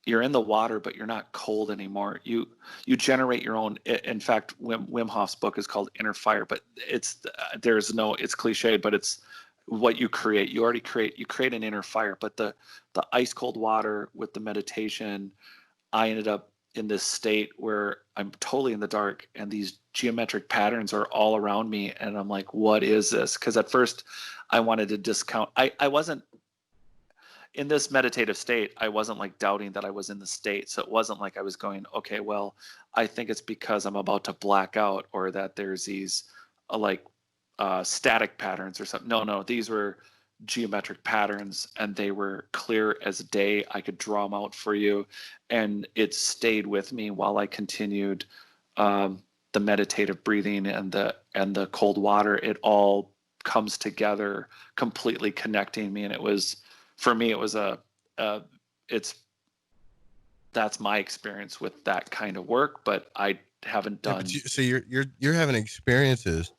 you're in the water, but you're not cold anymore. You generate your own. In fact, Wim Hof's book is called Inner Fire, but it's cliched, but it's what you create. You create an inner fire, but the ice cold water with the meditation, I ended up in this state where I'm totally in the dark and these geometric patterns are all around me. And I'm like, what is this? Because at first I wanted to discount. I wasn't in this meditative state. I wasn't like doubting that I was in the state. So it wasn't like I was going, okay, well, I think it's because I'm about to black out, or that there's these static patterns or something. No, these were geometric patterns and they were clear as day. I could draw them out for you, and it stayed with me while I continued the meditative breathing and the cold water. It all comes together, completely connecting me. And it was, for me, it was that's my experience with that kind of work, but I haven't done. Yeah, you're having experiences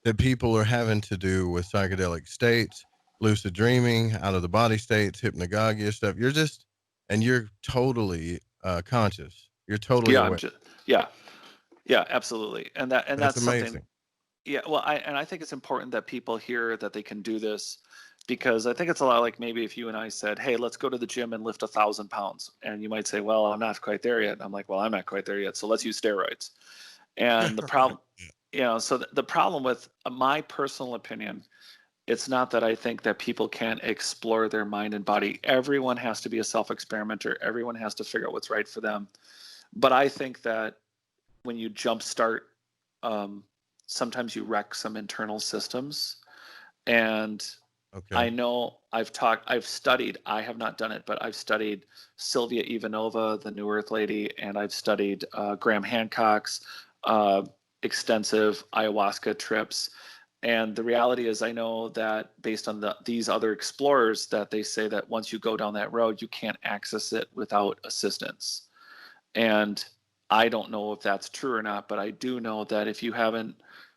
that people are having to do with psychedelic states, lucid dreaming, out of the body states, hypnagogia stuff. You're totally conscious. You're totally aware. Yeah, absolutely. And that's amazing. Something. Yeah, well, I think it's important that people hear that they can do this, because I think it's a lot like maybe if you and I said, hey, let's go to the gym and lift 1,000 pounds. And you might say, well, I'm not quite there yet. And I'm like, well, I'm not quite there yet. So let's use steroids. And the problem, so the problem with my personal opinion, it's not that I think that people can't explore their mind and body. Everyone has to be a self-experimenter. Everyone has to figure out what's right for them. But I think that when you jumpstart, sometimes you wreck some internal systems. And okay. I know I have not done it, but I've studied Sylvia Ivanova, the New Earth lady, and I've studied Graham Hancock's extensive ayahuasca trips. And the reality is, I know that based on these other explorers, that they say that once you go down that road, you can't access it without assistance. And I don't know if that's true or not, but I do know that if you haven't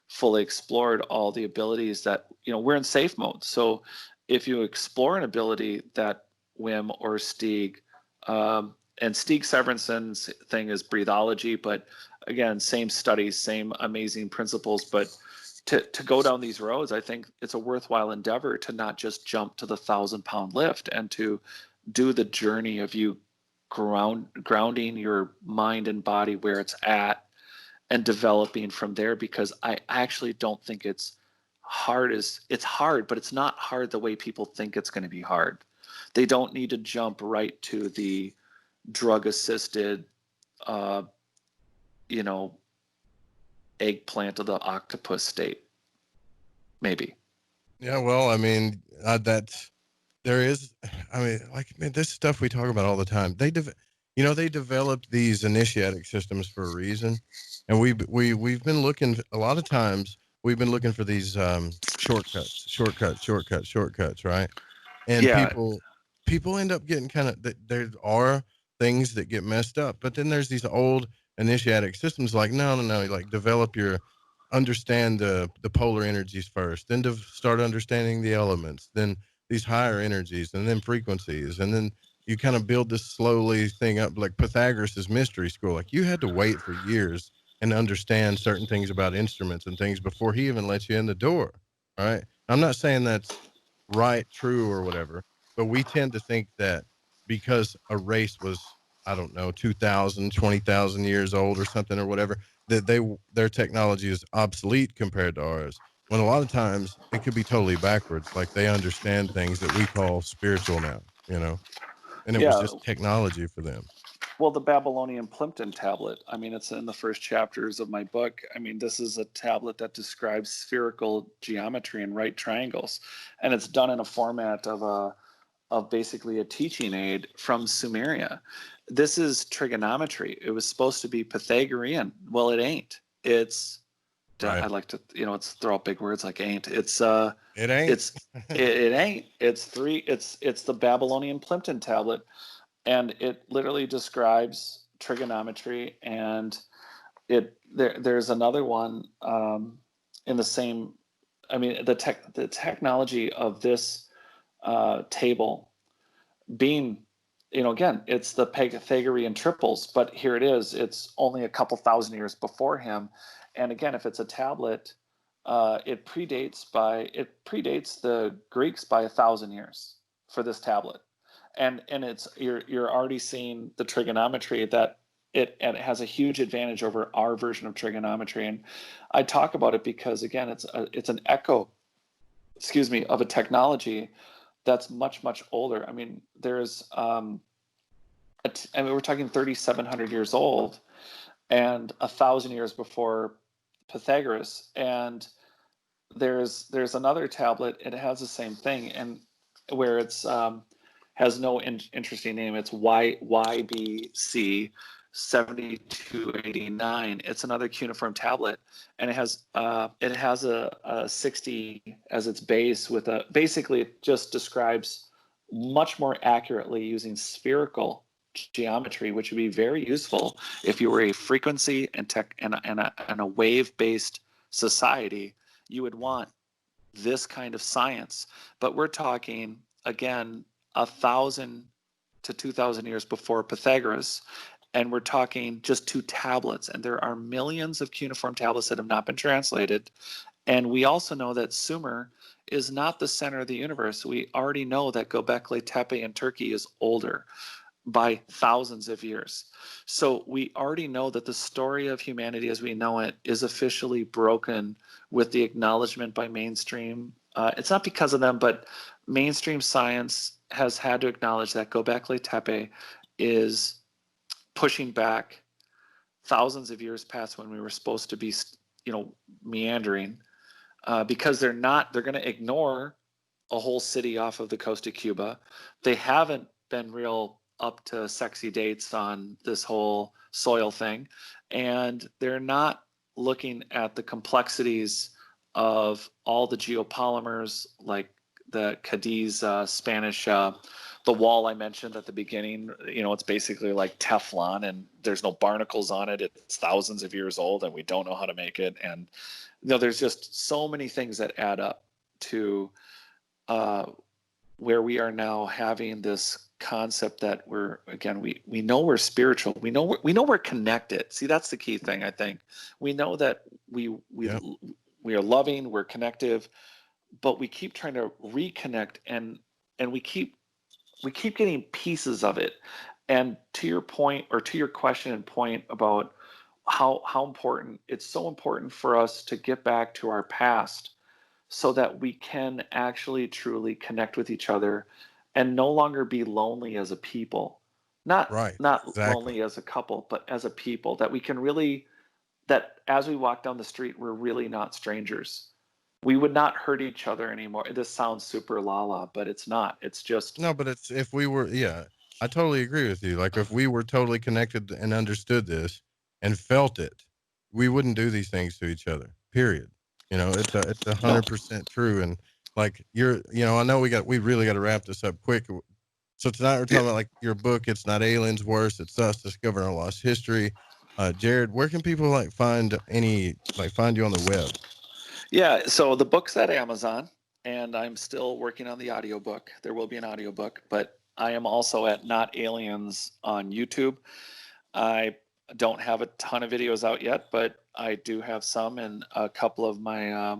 fully explored all the abilities that, we're in safe mode. So if you explore an ability that Wim or Stieg, and Stieg Severinson's thing is breathology, but again, same studies, same amazing principles, but to go down these roads, I think it's a worthwhile endeavor to not just jump to the 1,000-pound lift, and to do the journey of you grounding your mind and body where it's at and developing from there. Because I actually don't think it's hard. It's hard, but it's not hard the way people think it's going to be hard. They don't need to jump right to the drug-assisted, eggplant of the octopus state, maybe. Yeah, well, I mean, this stuff we talk about all the time. They developed these initiatic systems for a reason, and we've been looking a lot of times. We've been looking for these shortcuts, right? And yeah. people end up getting there are things that get messed up, but then there's these old initiatic systems like no, like understand the polar energies first, then to start understanding the elements, then these higher energies, and then frequencies, and then you kind of build this slowly thing up, like Pythagoras's mystery school. Like you had to wait for years and understand certain things about instruments and things before he even lets you in the door. All right. I'm not saying that's right, true, or whatever, but we tend to think that because a race was, 2,000, 20,000 years old or something or whatever, that their technology is obsolete compared to ours. When a lot of times it could be totally backwards. Like they understand things that we call spiritual now, and it was just technology for them. Well, the Babylonian Plimpton tablet, it's in the first chapters of my book. This is a tablet that describes spherical geometry and right triangles. And it's done in a format of basically a teaching aid from Sumeria. This is trigonometry. It was supposed to be Pythagorean. Well, it ain't. It's, right. I like to, it's throw out big words like ain't. It's, it ain't. It ain't. It's the Babylonian Plimpton tablet. And it literally describes trigonometry, and there's another one in the same. The technology of this table being, again, it's the Pythagorean triples, but here it is. It's only a couple thousand years before him, and again, if it's a tablet it predates the Greeks by 1,000 years for this tablet, and it's you're already seeing the trigonometry that it has a huge advantage over our version of trigonometry. And I talk about it because, again, it's an echo, of a technology that's much, much older. I mean, there's we're talking 3,700 years old and 1,000 years before Pythagoras. And there's another tablet. It has the same thing, and where it's has no interesting name. It's YBC 7289. It's another cuneiform tablet, and it has a 60 as its base with basically it just describes much more accurately using spherical geometry, which would be very useful if you were a frequency and a wave-based society. You would want this kind of science, but we're talking, again, 1,000 to 2,000 years before Pythagoras, and we're talking just 2 tablets, and there are millions of cuneiform tablets that have not been translated. And we also know that Sumer is not the center of the universe. We already know that Göbekli Tepe in Turkey is older by thousands of years. So we already know that the story of humanity as we know it is officially broken with the acknowledgement by mainstream. It's not because of them, but mainstream science has had to acknowledge that Göbekli Tepe is pushing back thousands of years past when we were supposed to be, meandering, because they're going to ignore a whole city off of the coast of Cuba. They haven't been real up to sexy dates on this whole soil thing, and they're not looking at the complexities of all the geopolymers, like the Cadiz Spanish, the wall I mentioned at the beginning. It's basically like Teflon, and there's no barnacles on it. It's thousands of years old, and we don't know how to make it. And there's just so many things that add up to where we are now having this concept that we know we're spiritual. We know we're connected. See, that's the key thing. I think we know that we are loving, we're connective, but we keep trying to reconnect, and we keep getting pieces of it. And to your point, or to your question and point about how important, it's so important for us to get back to our past so that we can actually truly connect with each other and no longer be lonely as a people. Not exactly. Lonely as a couple, but as a people, that we can really, that as we walk down the street, we're really not strangers. We would not hurt each other anymore. This sounds super la-la, but it's not. It's just... No, but it's, if we were, I totally agree with you. Like, if we were totally connected and understood this and felt it, we wouldn't do these things to each other, period. It's 100% true. And like, I know we really got to wrap this up quick. So tonight we're talking about like your book, It's Not Aliens, Worse, It's Us, Discovering Our Lost History. Jarrod, where can people find you on the web? Yeah, so the book's at Amazon, and I'm still working on the audiobook. There will be an audiobook, but I am also at Not Aliens on YouTube. I don't have a ton of videos out yet, but I do have some, and a couple of my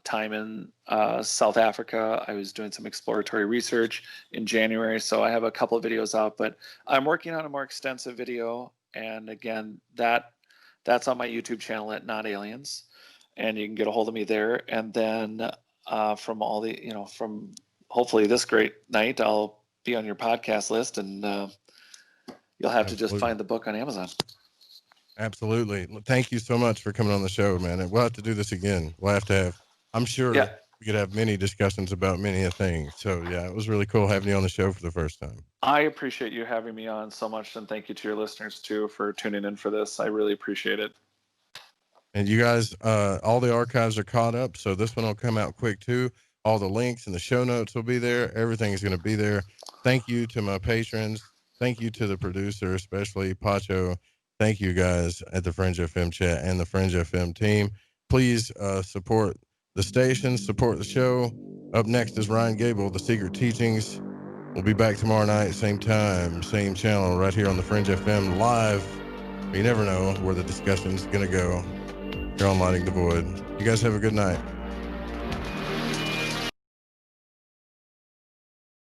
time in South Africa. I was doing some exploratory research in January, so I have a couple of videos out, but I'm working on a more extensive video, and again, that's on my YouTube channel at Not Aliens. And you can get a hold of me there. And then from all the, from hopefully this great night, I'll be on your podcast list, and you'll have to just find the book on Amazon. Absolutely. Thank you so much for coming on the show, man. We'll have to do this again. We'll have to have, I'm sure we could have many discussions about many things. So it was really cool having you on the show for the first time. I appreciate you having me on so much. And thank you to your listeners too, for tuning in for this. I really appreciate it. And you guys, all the archives are caught up, so this one will come out quick too. All the links and the show notes will be there. Everything is going to be there. Thank you to my patrons. Thank you to the producer, especially Pacho. Thank you guys at the Fringe FM chat and the Fringe FM team. Please support the station, support the show. Up next is Ryan Gable, The Secret Teachings. We'll be back tomorrow night, same time, same channel, right here on the Fringe FM live. You never know where the discussion's going to go. You're on Lighting the Void. You guys have a good night.